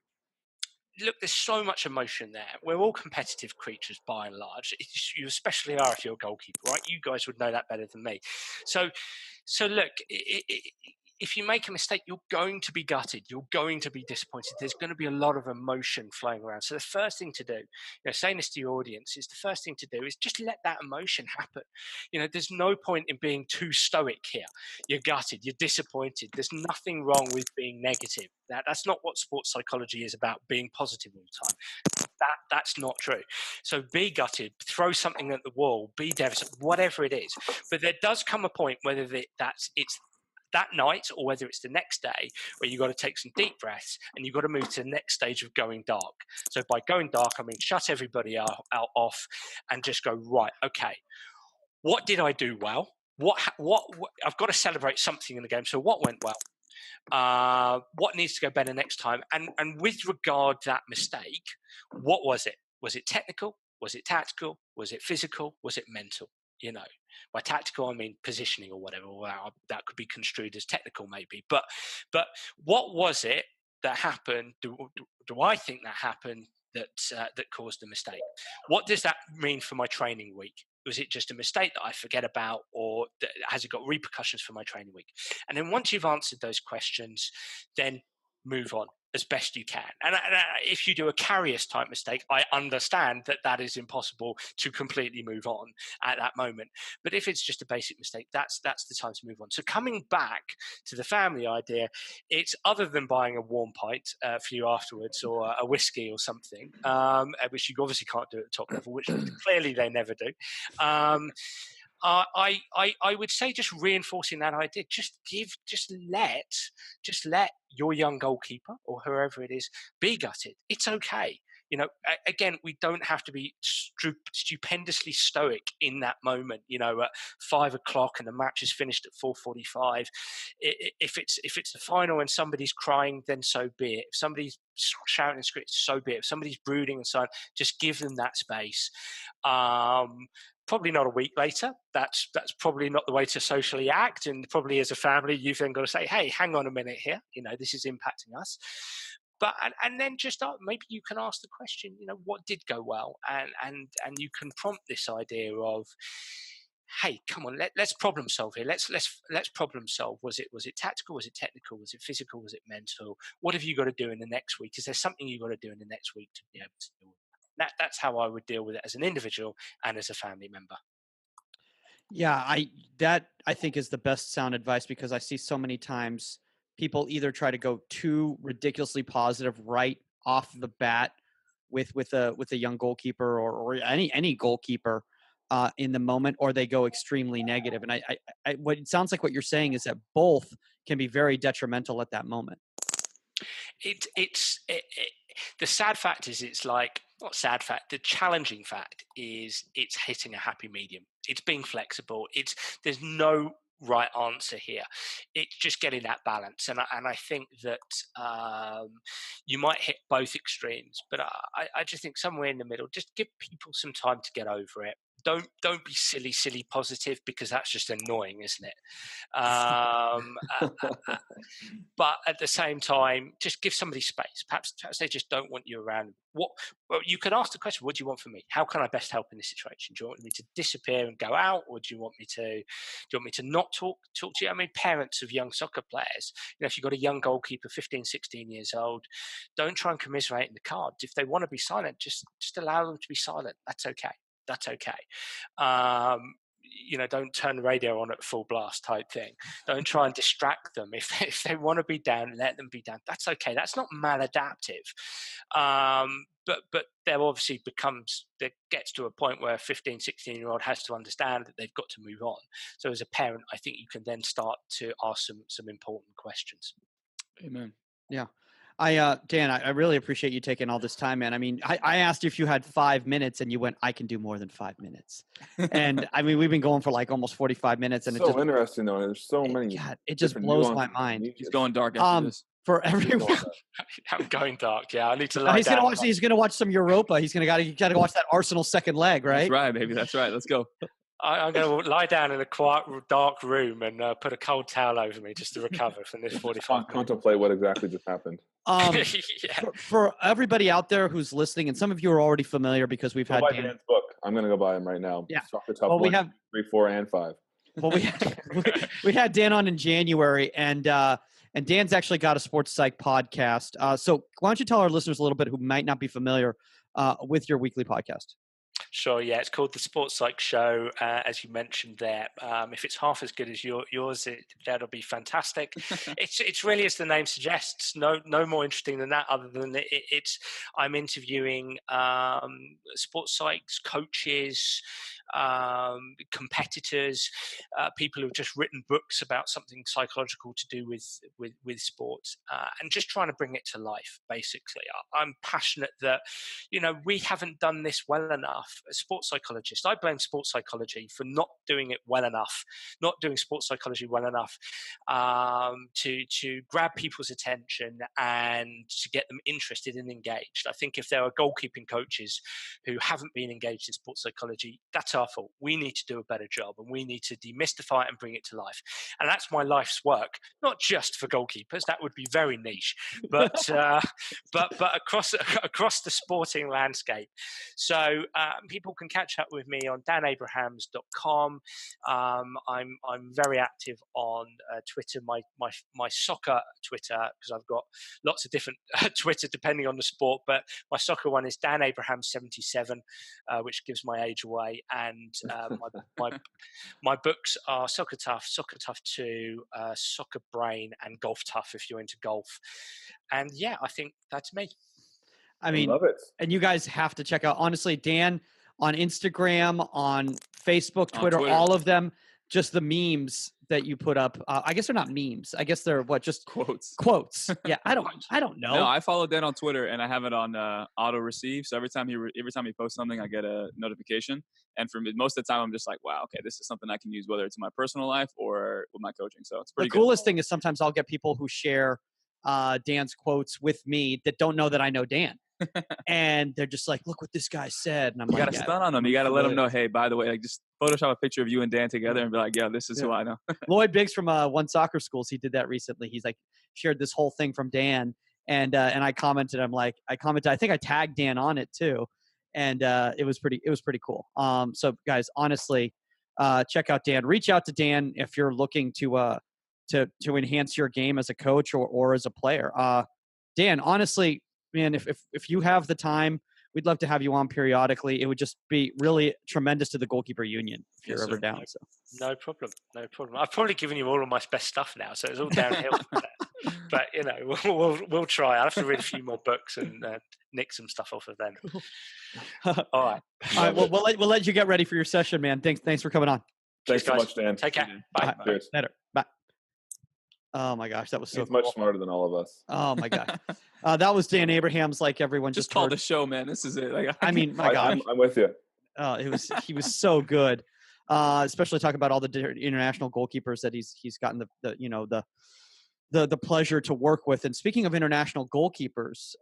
look, there's so much emotion there. We're all competitive creatures by and large. You especially are if you're a goalkeeper, right? You guys would know that better than me. So look, if you make a mistake, you're going to be gutted. You're going to be disappointed. There's going to be a lot of emotion flowing around. So the first thing to do, saying this to your audience, is the first thing to do is just let that emotion happen. There's no point in being too stoic here. You're gutted. You're disappointed. There's nothing wrong with being negative. That's not what sports psychology is about, being positive all the time. That's not true. So be gutted, throw something at the wall, be devastated, whatever it is. But there does come a point, whether it's that night or whether it's the next day, where you've got to take some deep breaths and you've got to move to the next stage of going dark. So by going dark, I mean shut everybody out off and just go, right, okay, what did I do well? What I've got to celebrate something in the game. So what went well? What needs to go better next time? And with regard to that mistake, what was it? Was it technical? Was it tactical? Was it physical? Was it mental? By tactical, I mean positioning or whatever. Well, that could be construed as technical, maybe. But what was it that happened? Do I think that happened that caused the mistake? What does that mean for my training week? Was it just a mistake that I forget about, or has it got repercussions for my training week? And then once you've answered those questions, then move on as best you can. And if you do a Karius type mistake, I understand that is impossible to completely move on at that moment. But if it's just a basic mistake, that's the time to move on. So coming back to the family idea, it's other than buying a warm pint for you afterwards, or a whiskey or something, which you obviously can't do at the top level, which clearly they never do. I would say just reinforcing that idea. Just let your young goalkeeper or whoever it is be gutted. It's okay. Again, we don't have to be stupendously stoic in that moment. At 5 o'clock and the match is finished at 4:45. If it's the final and somebody's crying, then so be it. If somebody's shouting and screaming, so be it. If somebody's brooding and so on, just give them that space. Probably not a week later. That's probably not the way to socially act. And probably as a family, you've then got to say, hey, hang on a minute here. This is impacting us. But and then just maybe you can ask the question, what did go well? And you can prompt this idea of, hey, come on, let's problem solve here. Let's problem solve. Was it tactical? Was it technical? Was it physical? Was it mental? What have you got to do in the next week? Is there something you've got to do in the next week to be able to deal with that? That's how I would deal with it as an individual and as a family member. Yeah, I think is the best sound advice, because I see so many times people either try to go too ridiculously positive right off the bat with a young goalkeeper or any goalkeeper in the moment, or they go extremely negative. And I what it sounds like what you're saying is that both can be very detrimental at that moment. The sad fact is, it's like, not sad fact, the challenging fact is it's hitting a happy medium. It's being flexible. There's no right answer here. It's just getting that balance. And I think that you might hit both extremes, but I just think somewhere in the middle, just give people some time to get over it. Don't be silly positive, because that's just annoying, isn't it? But at the same time, just give somebody space. Perhaps they just don't want you around. Well, you can ask the question, what do you want from me? How can I best help in this situation? Do you want me to disappear and go out, or do you want me to not talk to you? I mean, parents of young soccer players, if you've got a young goalkeeper, 15, 16 years old, don't try and commiserate in the cards. If they want to be silent, just allow them to be silent. That's okay. Don't turn the radio on at full blast type thing. Don't try and distract them. If they want to be down, let them be down. That's okay. That's not maladaptive. But there obviously gets to a point where a 15, 16-year-old has to understand that they've got to move on. So as a parent, I think you can then start to ask some important questions. Amen. Yeah. Dan, I really appreciate you taking all this time, man. I mean, I asked you if you had 5 minutes, and you went, I can do more than 5 minutes. And I mean, we've been going for like almost 45 minutes, and so interesting though. There's so many. God, it just blows my mind. He's going dark after this. For everyone, I'm going dark. Yeah, I need to. He's gonna watch some Europa. He's gotta watch that Arsenal second leg, right? That's right, baby. That's right. Let's go. I'm going to lie down in a quiet, dark room and put a cold towel over me just to recover from this 45 minutes. Contemplate what exactly just happened. Yeah. For everybody out there who's listening, and some of you are already familiar because we've had Dan's book. I'm going to go buy him right now. Yeah. Soccer Tough 1, 2, 3, 4, and 5. Well, we had Dan on in January, and Dan's actually got a sports psych podcast. So why don't you tell our listeners a little bit who might not be familiar with your weekly podcast? Sure, yeah. It's called The Sports Psych Show, as you mentioned there. If it's half as good as yours, that'll be fantastic. It's really, as the name suggests, no more interesting than that, other than I'm interviewing sports psychs, coaches, competitors, people who've just written books about something psychological to do with sports, and just trying to bring it to life. Basically, I'm passionate that we haven't done this well enough. As sports psychologist, I blame sports psychology for not doing it well enough, not doing sports psychology well enough to grab people's attention and to get them interested and engaged. I think if there are goalkeeping coaches who haven't been engaged in sports psychology, that's our fault. We need to do a better job, and we need to demystify it and bring it to life. And that's my life's work, not just for goalkeepers. That would be very niche, but across the sporting landscape. So people can catch up with me on danabrahams.com. I'm very active on Twitter, my soccer Twitter, because I've got lots of different Twitter depending on the sport, but my soccer one is Dan Abraham 77, which gives my age away. And my books are Soccer Tough, Soccer Tough 2, Soccer Brain, and Golf Tough if you're into golf. And yeah, I think that's me. I mean, I love it. And you guys have to check out, honestly, Dan on Instagram, on Facebook, Twitter, all of them, just the memes that you put up. I guess they're not memes. I guess they're just quotes. Yeah. I don't know. No, I follow Dan on Twitter and I have it on auto receive. So every time he posts something, I get a notification. And for me, most of the time I'm just like, wow, okay, this is something I can use, whether it's in my personal life or with my coaching. So it's pretty good. The coolest thing is sometimes I'll get people who share Dan's quotes with me that don't know that I know Dan. And they're just like, look what this guy said. And I'm like, you gotta stun on them. You gotta let them know, hey, by the way, like just Photoshop a picture of you and Dan together and be like, yeah, this is who I know. Lloyd Biggs from One Soccer Schools, he did that recently. He's like shared this whole thing from Dan, and I commented. I think I tagged Dan on it too, and it was pretty cool. So guys, honestly, check out Dan. Reach out to Dan if you're looking to enhance your game as a coach or as a player. Dan, honestly, man, if you have the time, we'd love to have you on periodically. It would just be really tremendous to the goalkeeper union if you're ever down. So no problem. I've probably given you all of my best stuff now, so it's all downhill. But we'll try. I'll have to read a few more books and nick some stuff off of them. All right. Well, we'll let you get ready for your session, man. Thanks for coming on. Thanks so much, Dan. Take care. Bye. Cheers. Later. Bye. Oh my gosh, that was so He's cool. much smarter than all of us. Oh my gosh. That was Dan Abrahams, like everyone just call the show, man. This is it. Like, I mean, my God. I'm with you. He was so good. Especially talking about all the different international goalkeepers that he's gotten the pleasure to work with. And speaking of international goalkeepers,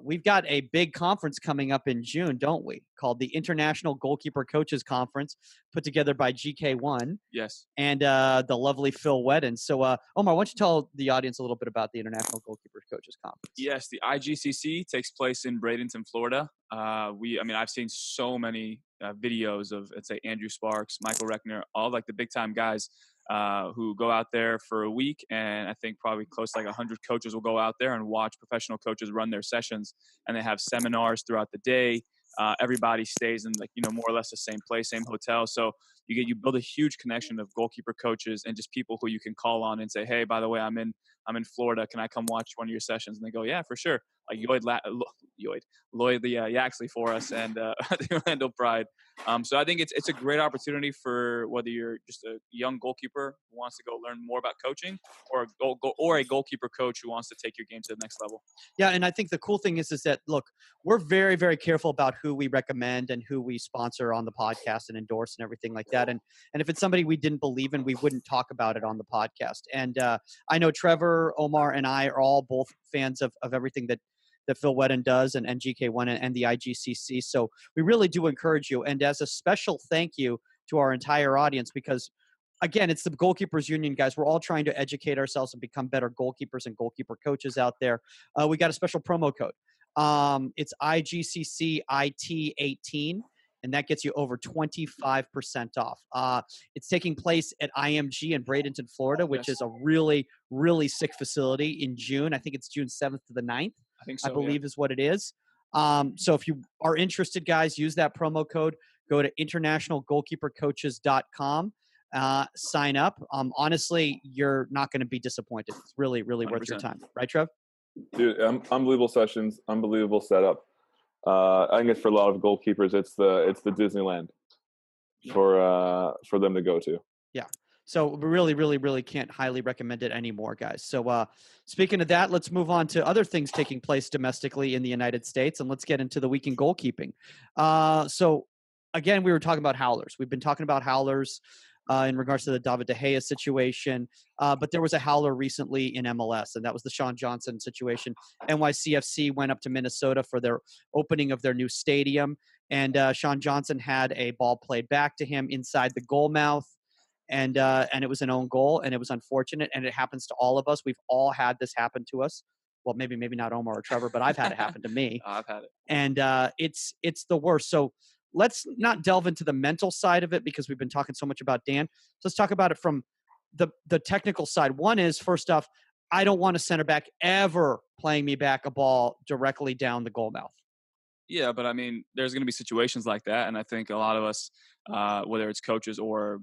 we've got a big conference coming up in June, don't we? Called the International Goalkeeper Coaches Conference, put together by GK1. Yes. And the lovely Phil Wedden. So, Omar, why don't you tell the audience a little bit about the International Goalkeeper Coaches Conference? Yes, the IGCC takes place in Bradenton, Florida. I've seen so many videos of, let's say, Andrew Sparks, Michael Reckner, all like the big time guys who go out there for a week. And I think probably close to like 100 coaches will go out there and watch professional coaches run their sessions. And they have seminars throughout the day. Everybody stays in more or less the same place, same hotel. So you build a huge connection of goalkeeper coaches and just people who you can call on and say, hey, by the way, I'm in Florida. Can I come watch one of your sessions? And they go, yeah, for sure. Like Lloyd Yaxley for us and the Orlando Pride. So I think it's a great opportunity for whether you're just a young goalkeeper who wants to go learn more about coaching or a goalkeeper coach who wants to take your game to the next level. Yeah, and I think the cool thing is that, look, we're very, very careful about who we recommend and who we sponsor on the podcast and endorse and everything like that. And if it's somebody we didn't believe in, we wouldn't talk about it on the podcast. And I know Trevor, Omar, and I are all both fans of everything that Phil Wedden does and GK1 and the IGCC. So we really do encourage you. And as a special thank you to our entire audience, because again, it's the Goalkeepers Union, guys. We're all trying to educate ourselves and become better goalkeepers and goalkeeper coaches out there. We got a special promo code. It's IGCCIT18, and that gets you over 25% off. It's taking place at IMG in Bradenton, Florida, which is a really, really sick facility in June. I think it's June 7th to the 9th. I think so, I believe is what it is. So if you are interested, guys, use that promo code. Go to internationalgoalkeepercoaches.com. Sign up. Honestly, you're not going to be disappointed. It's really, really 100%. Worth your time. Right, Trev? Dude, unbelievable sessions, unbelievable setup. I think it's for a lot of goalkeepers, it's the Disneyland for them to go to. Yeah. So we really, really, really can't highly recommend it anymore, guys. So speaking of that, let's move on to other things taking place domestically in the United States, and let's get into the week in goalkeeping. So again, we were talking about Howlers. We've been talking about Howlers in regards to the David De Gea situation. But there was a howler recently in MLS, and that was the Sean Johnson situation. NYCFC went up to Minnesota for their opening of their new stadium, and Sean Johnson had a ball played back to him inside the goal mouth. And it was an own goal, and it was unfortunate, and it happens to all of us. We've all had this happen to us. Well, maybe not Omar or Trevor, but I've had it happen to me. I've had it. And it's the worst. So let's not delve into the mental side of it because we've been talking so much about Dan. So let's talk about it from the technical side. One is, first off, I don't want a center back ever playing me back a ball directly down the goal mouth. Yeah, but I mean, there's going to be situations like that, and I think a lot of us, whether it's coaches or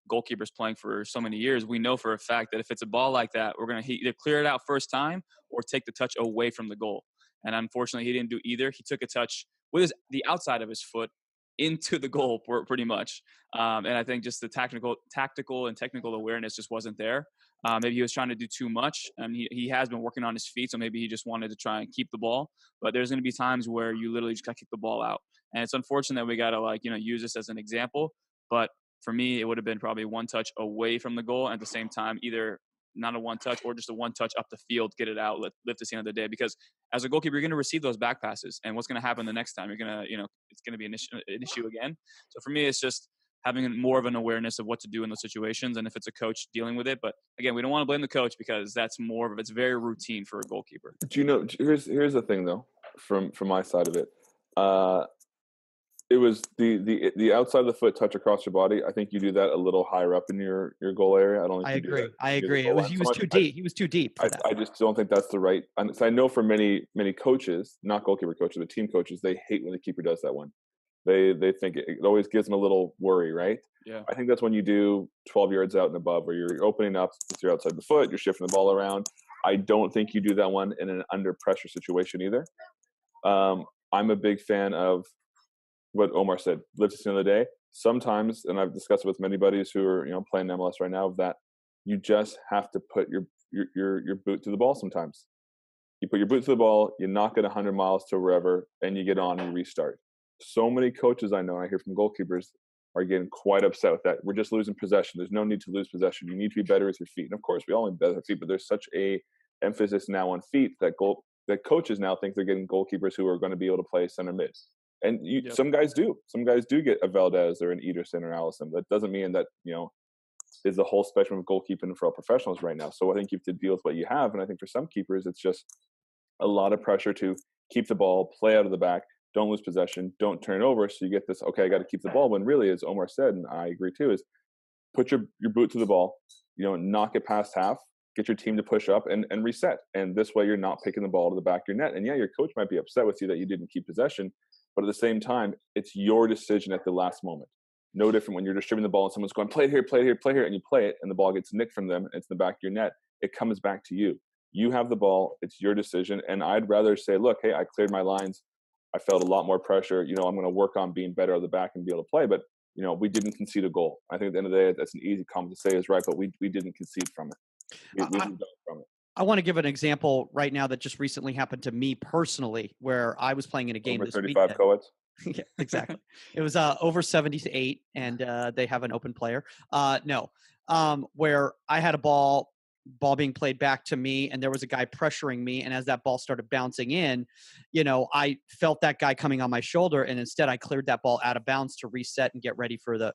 goalkeepers playing for so many years, we know for a fact that if it's a ball like that, we're going to either clear it out first time or take the touch away from the goal. And unfortunately, he didn't do either. He took a touch with the outside of his foot into the goal, pretty much. And I think just the tactical and technical awareness just wasn't there. Maybe he was trying to do too much, and he has been working on his feet, so maybe he just wanted to try and keep the ball. But there's going to be times where you literally just got to kick the ball out. And it's unfortunate that we got to use this as an example. But for me, it would have been probably one touch away from the goal. And at the same time, either not a one touch or just a one touch up the field, get it out, lift this end of the day. Because as a goalkeeper, you're going to receive those back passes. And what's going to happen the next time? You're going to, it's going to be an issue again. So for me, it's just having more of an awareness of what to do in those situations. And if it's a coach dealing with it. But again, we don't want to blame the coach because that's more of it's very routine for a goalkeeper. Do here's the thing though, from my side of it. It was the outside of the foot touch across your body. I think you do that a little higher up in your goal area. I don't think I you agree. do that. I agree. He was too deep. He was too deep for that. I just don't think that's the right. So I know for many coaches, not goalkeeper coaches, but team coaches, they hate when the keeper does that one. They think it always gives them a little worry, right? Yeah. I think that's when you do 12 yards out and above, where you're opening up with your outside the foot, you're shifting the ball around. I don't think you do that one in an under pressure situation either. I'm a big fan of what Omar said, live to see another day. Sometimes, and I've discussed it with many buddies who are playing MLS right now, that you just have to put your boot to the ball. Sometimes you put your boot to the ball, you knock it 100 miles to wherever, and you get on and restart. So many coaches I know, I hear from goalkeepers, are getting quite upset with that. We're just losing possession. There's no need to lose possession. You need to be better with your feet. And of course, we all need better with feet, but there's such a emphasis now on feet that coaches now think they're getting goalkeepers who are going to be able to play center mid. And some guys do. Some guys do get a Valdez or an Ederson or Allison. That doesn't mean that, is the whole spectrum of goalkeeping for all professionals right now. So I think you have to deal with what you have. And I think for some keepers, it's just a lot of pressure to keep the ball, play out of the back, don't lose possession, don't turn it over. So you get this, okay, I got to keep the ball. When really, as Omar said, and I agree too, is put your boot to the ball, knock it past half, get your team to push up and reset. And this way you're not picking the ball to the back of your net. And yeah, your coach might be upset with you that you didn't keep possession, but at the same time, it's your decision at the last moment. No different when you're distributing the ball and someone's going, play it here, play it here, play it here, and you play it and the ball gets nicked from them and it's in the back of your net. It comes back to you. You have the ball. It's your decision. And I'd rather say, look, hey, I cleared my lines. I felt a lot more pressure. I'm going to work on being better at the back and be able to play. But, we didn't concede a goal. I think at the end of the day, that's an easy comment to say is right, but we didn't concede from it. We moved on from it. I want to give an example right now that just recently happened to me personally, where I was playing in a game Over this 35 weekend. co-eds? Yeah, exactly. It was over 78, and they have an open player. Where I had a ball being played back to me, and there was a guy pressuring me. And as that ball started bouncing in, I felt that guy coming on my shoulder, and instead I cleared that ball out of bounds to reset and get ready for the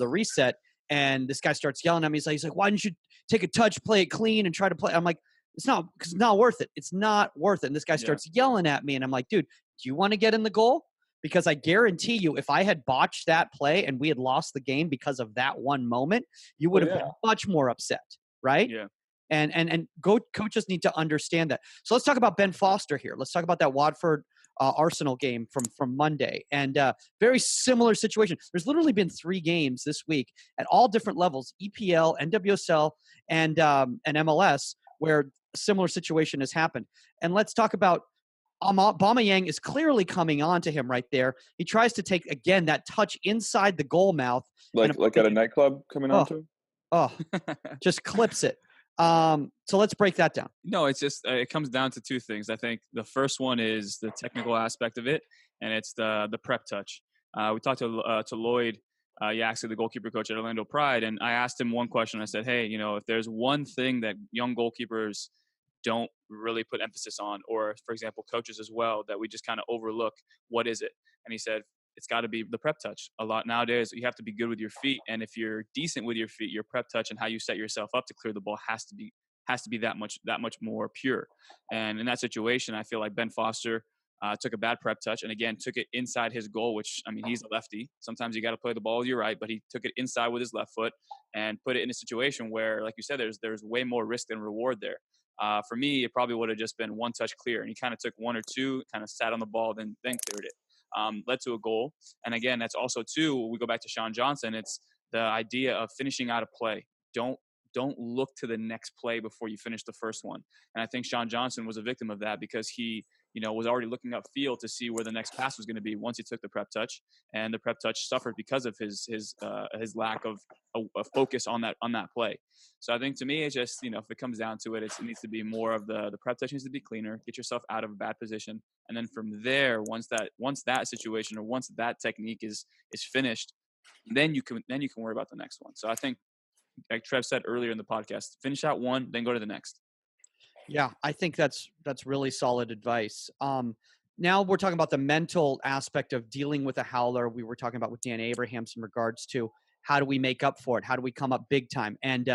reset. And this guy starts yelling at me. He's like, why didn't you take a touch, play it clean, and try to play? I'm like, it's not worth it. It's not worth it. And this guy starts yelling at me, and I'm like, dude, do you want to get in the goal? Because I guarantee you, if I had botched that play and we had lost the game because of that one moment, you would have been much more upset, right? Yeah. And coaches need to understand that. So let's talk about Ben Foster here. Let's talk about that Watford Arsenal game from Monday. And very similar situation. There's literally been 3 games this week at all different levels, EPL, NWSL, and MLS, where a similar situation has happened. And let's talk about Aubameyang is clearly coming on to him right there. He tries to take, again, that touch inside the goal mouth. Like at a nightclub coming on to him? Oh, just clips it. So let's break that down. No, it's just it comes down to 2 things. I think the first one is the technical aspect of it, and it's the prep touch. We talked to Lloyd Yaxley, the goalkeeper coach at Orlando Pride. And I asked him one question. I said, hey, if there's one thing that young goalkeepers don't really put emphasis on, or for example, coaches as well, that we just kind of overlook, what is it? And he said, it's got to be the prep touch. A lot nowadays, you have to be good with your feet. And if you're decent with your feet, your prep touch and how you set yourself up to clear the ball has to be that much more pure. And in that situation, I feel like Ben Foster took a bad prep touch and again took it inside his goal, which, I mean, he's a lefty. Sometimes you got to play the ball with your right, but he took it inside with his left foot and put it in a situation where, like you said, there's way more risk than reward there. For me, it probably would have just been one touch clear, and he kind of took one or two, kind of sat on the ball, then cleared it. Led to a goal. And again, that's also too, we go back to Sean Johnson, it's the idea of finishing out a play. Don't look to the next play before you finish the first one. And I think Sean Johnson was a victim of that because he, was already looking upfield to see where the next pass was going to be once he took the prep touch, and the prep touch suffered because of his lack of a focus on that play. So I think to me, it's just, if it comes down to it, it needs to be more of the prep touch needs to be cleaner, get yourself out of a bad position. And then from there, once that situation or once that technique is finished, then you can worry about the next one. So I think, like Trev said earlier in the podcast, finish out one, then go to the next. Yeah, I think that's really solid advice. Now we're talking about the mental aspect of dealing with a howler. We were talking about with Dan Abrahams in regards to how do we make up for it? How do we come up big time? And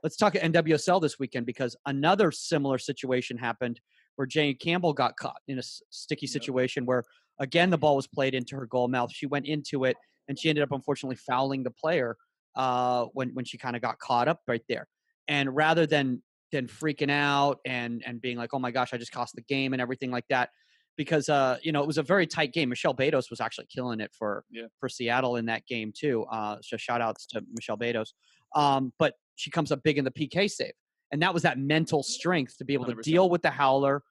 let's talk at NWSL this weekend, because another similar situation happened where Jane Campbell got caught in a sticky situation where, again, the ball was played into her goal mouth. She went into it, and she ended up unfortunately fouling the player when she kind of got caught up right there. And rather than freaking out and being like, oh my gosh, I just cost the game and everything like that, because it was a very tight game. Michelle Betos was actually killing it for Seattle in that game too. So shout outs to Michelle Betos. But she comes up big in the PK save, and that was that mental strength to be able 100%. to deal with the howler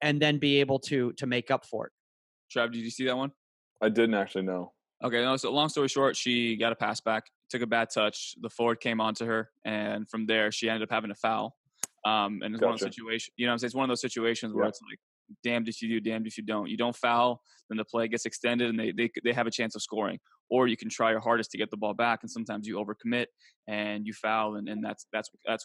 and then be able to make up for it. Trav, did you see that one? I didn't actually know. Okay, no, so long story short, she got a pass back, took a bad touch. The forward came onto her, and from there, she ended up having a foul. And it's one of those situations, it's one of those situations where it's like, damned if you do, damned if you don't. You don't foul, then the play gets extended, and they have a chance of scoring. Or you can try your hardest to get the ball back, and sometimes you overcommit and you foul, and that's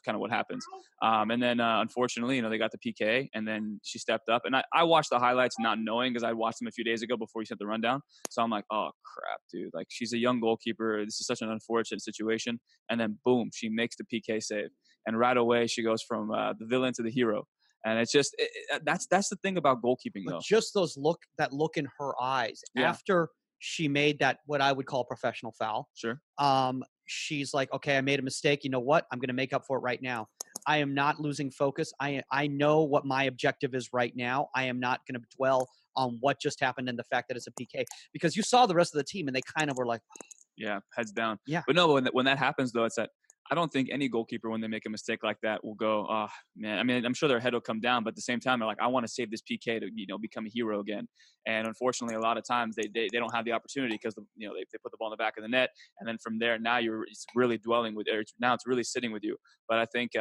kind of what happens. And then unfortunately, they got the PK, and then she stepped up. And I watched the highlights not knowing, because I watched them a few days ago before you sent the rundown. So I'm like, oh crap, dude! Like, she's a young goalkeeper. This is such an unfortunate situation. And then boom, she makes the PK save, and right away she goes from the villain to the hero. And it's just that's the thing about goalkeeping, though. But just that look in her eyes after she made that, what I would call a professional foul. Sure. She's like, okay, I made a mistake. You know what? I'm going to make up for it right now. I am not losing focus. I know what my objective is right now. I am not going to dwell on what just happened and the fact that it's a PK, because you saw the rest of the team and they kind of were like, yeah, heads down. Yeah. But no, when that happens, though, it's that I don't think any goalkeeper, when they make a mistake like that, will go, oh, man. I mean, I'm sure their head will come down, but at the same time, they're like, I want to save this PK to, become a hero again. And unfortunately, a lot of times they don't have the opportunity because, they put the ball in the back of the net. And then from there, now it's really dwelling with it. Now it's really sitting with you. But I think,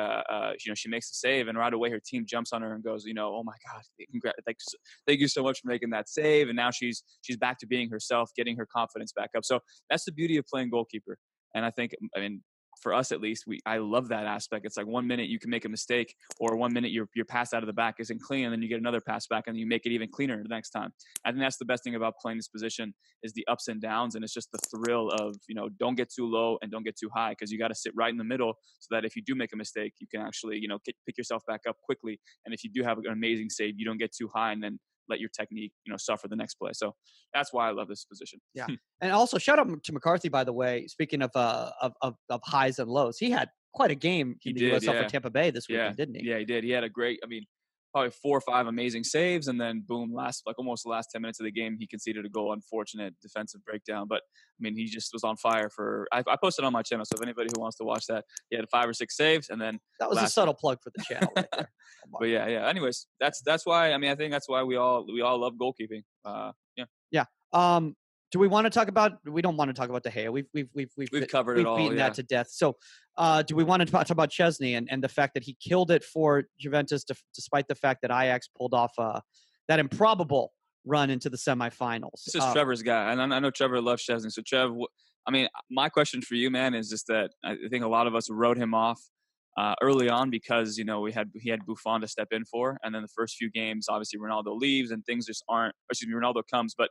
she makes the save, and right away her team jumps on her and goes, oh my God, thank you so much for making that save. And now she's back to being herself, getting her confidence back up. So that's the beauty of playing goalkeeper. And I think, for us at least, I love that aspect. It's like 1 minute you can make a mistake, or 1 minute your pass out of the back isn't clean, and then you get another pass back and you make it even cleaner the next time. I think that's the best thing about playing this position, is the ups and downs, and it's just the thrill of, don't get too low and don't get too high, because you got to sit right in the middle so that if you do make a mistake, you can actually, pick yourself back up quickly. And if you do have an amazing save, you don't get too high and then let your technique, suffer the next play. So that's why I love this position. Yeah. And also shout out to McCarthy, by the way, speaking of highs and lows. He had quite a game in the USL for Tampa Bay this weekend, didn't he? Yeah, he did. He had a great, probably 4 or 5 amazing saves, and then boom, almost the last 10 minutes of the game, he conceded a goal. Unfortunate defensive breakdown, but he just was on fire for. I posted on my channel, so if anybody who wants to watch that, he had 5 or 6 saves, and then that was a subtle plug for the channel right there. But yeah. Anyways, that's why. I think that's why we all love goalkeeping. Yeah. Do we want to talk about? We don't want to talk about De Gea. We've covered it all. We've beaten that to death. So, do we want to talk about Chesney and the fact that he killed it for Juventus, despite the fact that Ajax pulled off that improbable run into the semifinals? This is Trevor's guy, and I know Trevor loves Chesney. So, Trev, I mean, my question for you, man, is just that I think a lot of us wrote him off early on because he had Buffon to step in for, and then the first few games, obviously Ronaldo leaves and things just aren't. Excuse me, Ronaldo comes, but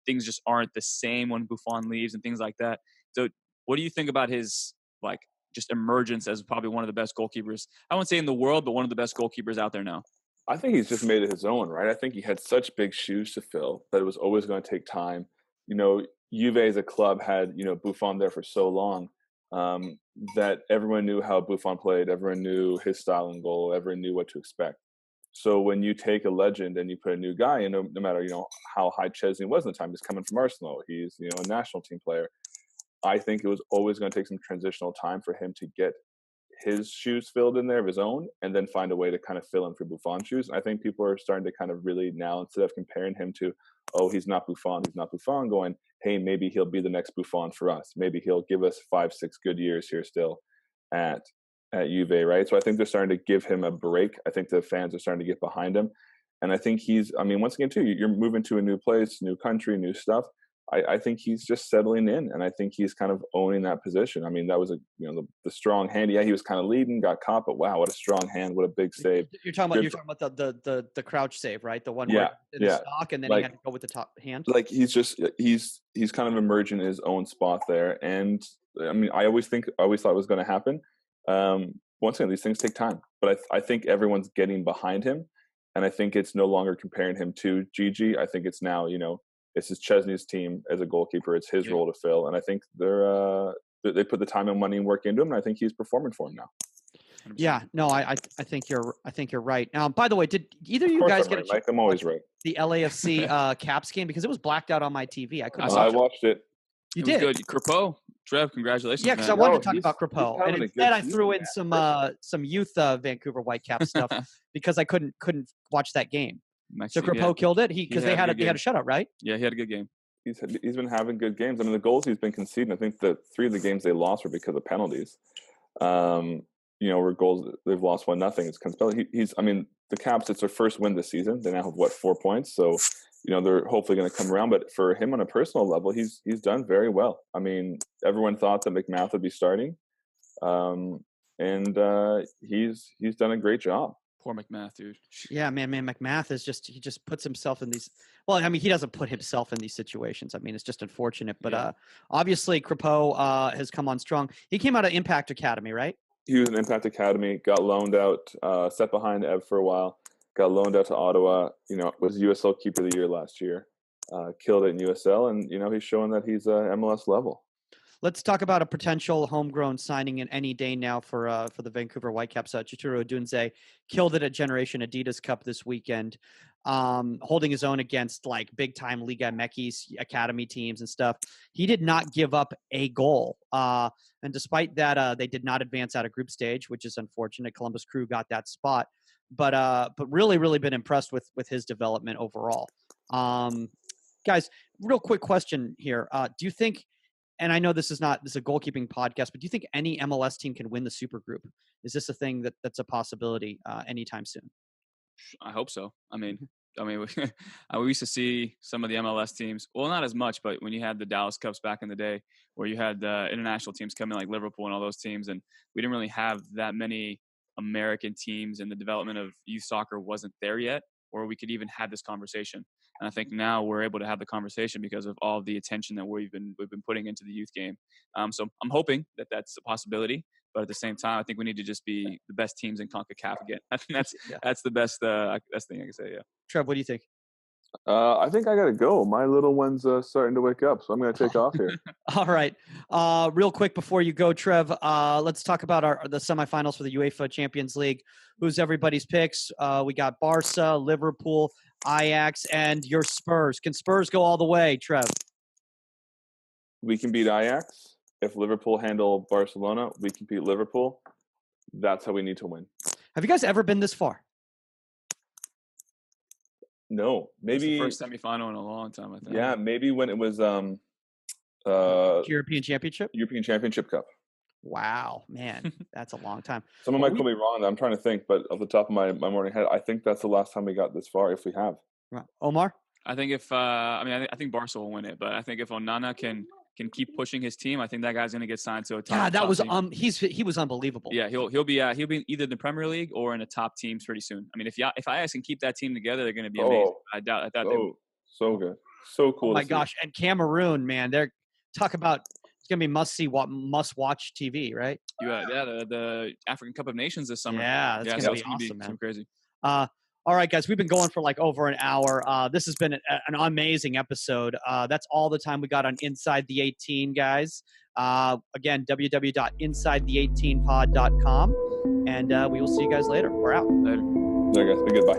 things just aren't the same when Buffon leaves and things like that. So, what do you think about his just emergence as probably one of the best goalkeepers? I wouldn't say in the world, but one of the best goalkeepers out there now. I think he's just made it his own, right? I think he had such big shoes to fill that it was always going to take time. Juve as a club had, Buffon there for so long that everyone knew how Buffon played. Everyone knew his style and goal. Everyone knew what to expect. So when you take a legend and you put a new guy in, no matter, how high Chesney was in the time, he's coming from Arsenal. He's, a national team player. I think it was always going to take some transitional time for him to get his shoes filled in there of his own and then find a way to kind of fill in for Buffon's shoes. And I think people are starting to kind of really now, instead of comparing him to, oh, he's not Buffon, going, hey, maybe he'll be the next Buffon for us. Maybe he'll give us 5-6 good years here still at Juve, right? So I think they're starting to give him a break. I think the fans are starting to get behind him. And I think once again, too, you're moving to a new place, new country, new stuff. I think he's just settling in, and I think he's kind of owning that position. I mean, that was the strong hand. Yeah, he was kind of leading, got caught, but wow, what a strong hand! What a big save! You're talking about the crouch save, right? The one where in the stock, and then he had to go with the top hand. Like he's kind of emerging in his own spot there, and I mean, I always thought it was going to happen. Once again, these things take time, but I think everyone's getting behind him, and I think it's no longer comparing him to Gigi. I think it's now this is Chesney's team as a goalkeeper. It's his role to fill, and I think they put the time and money and work into him, and I think he's performing for him now. 100%. Yeah, no, I think you're right. By the way, did either of you guys get Mike? I'm always right. The LAFC Caps game, because it was blacked out on my TV. I couldn't. I watched it. You did. Good. Crepeau, Trev, congratulations. Yeah, because I wanted to talk about Crepeau, and instead I threw in some youth Vancouver Whitecaps stuff because I couldn't watch that game. So Crepeau killed it. Because they had a shutout, right? Yeah, he had a good game. He's been having good games. I mean, the goals he's been conceding, I think the 3 of the games they lost were because of penalties. Where goals they've lost 1-0. It's the Caps, it's their first win this season. They now have 4 points. So, they're hopefully going to come around. But for him on a personal level, he's done very well. I mean, everyone thought that McMath would be starting, and he's done a great job. Poor McMath, dude. Yeah, man, McMath is he just puts himself in these. Well, I mean, he doesn't put himself in these situations. I mean, it's just unfortunate. But obviously, Crepeau has come on strong. He came out of Impact Academy, right? He was in Impact Academy, got loaned out, set behind Ev for a while, got loaned out to Ottawa. Was USL Keeper of the Year last year. Killed it in USL, and he's showing that he's MLS level. Let's talk about a potential homegrown signing in any day now for the Vancouver Whitecaps. Chituru Odunze killed it at Generation Adidas Cup this weekend, holding his own against big-time Liga MX academy teams and stuff. He did not give up a goal. And despite that, they did not advance out of group stage, which is unfortunate. Columbus Crew got that spot. But really, really been impressed with his development overall. Guys, real quick question here. Do you think – and I know this is a goalkeeping podcast, but do you think any MLS team can win the Super Group? Is this a thing that's a possibility anytime soon? I hope so. I mean, we used to see some of the MLS teams. Well, not as much, but when you had the Dallas Cups back in the day, where you had international teams come in like Liverpool and all those teams, and we didn't really have that many American teams, and the development of youth soccer wasn't there yet, or we could even have this conversation. And I think now we're able to have the conversation because of all the attention that we've been putting into the youth game. So I'm hoping that that's a possibility, but at the same time, I think we need to just be the best teams in CONCACAF again. I think that's the best thing I can say. Yeah. Trev, what do you think? I think I got to go. My little one's starting to wake up, so I'm going to take off here. All right. Real quick before you go, Trev, let's talk about the semifinals for the UEFA Champions League. Who's everybody's picks? We got Barca, Liverpool, Ajax, and your Spurs. Can Spurs go all the way, Trev? We can beat Ajax. If Liverpool handle Barcelona, we can beat Liverpool. That's how we need to win. Have you guys ever been this far? No, maybe it's the first semifinal in a long time. I think. Yeah, maybe when it was European Championship Cup. Wow, man, that's a long time. Someone might call me wrong. I'm trying to think, but off the top of my morning head, I think that's the last time we got this far. If we have, Omar, I think I think Barca will win it, but I think if Onana can can keep pushing his team, I think that guy's going to get signed to a top. Yeah, that top was team. he was unbelievable. Yeah, he'll be either in the Premier League or in the top teams pretty soon. I mean, if Ajax can keep that team together, they're going to be amazing. I doubt they will. So good, so cool. Oh my gosh! And Cameroon, man, they're talk about it's going to be must watch TV, right? Yeah, the African Cup of Nations this summer. Yeah, that's going to be awesome, man. Crazy. All right, guys, we've been going for like over an hour. This has been an amazing episode. That's all the time we got on Inside the 18, guys. Again, www.insidethe18pod.com. And we will see you guys later. We're out. Later. There, guys. Be good. Bye.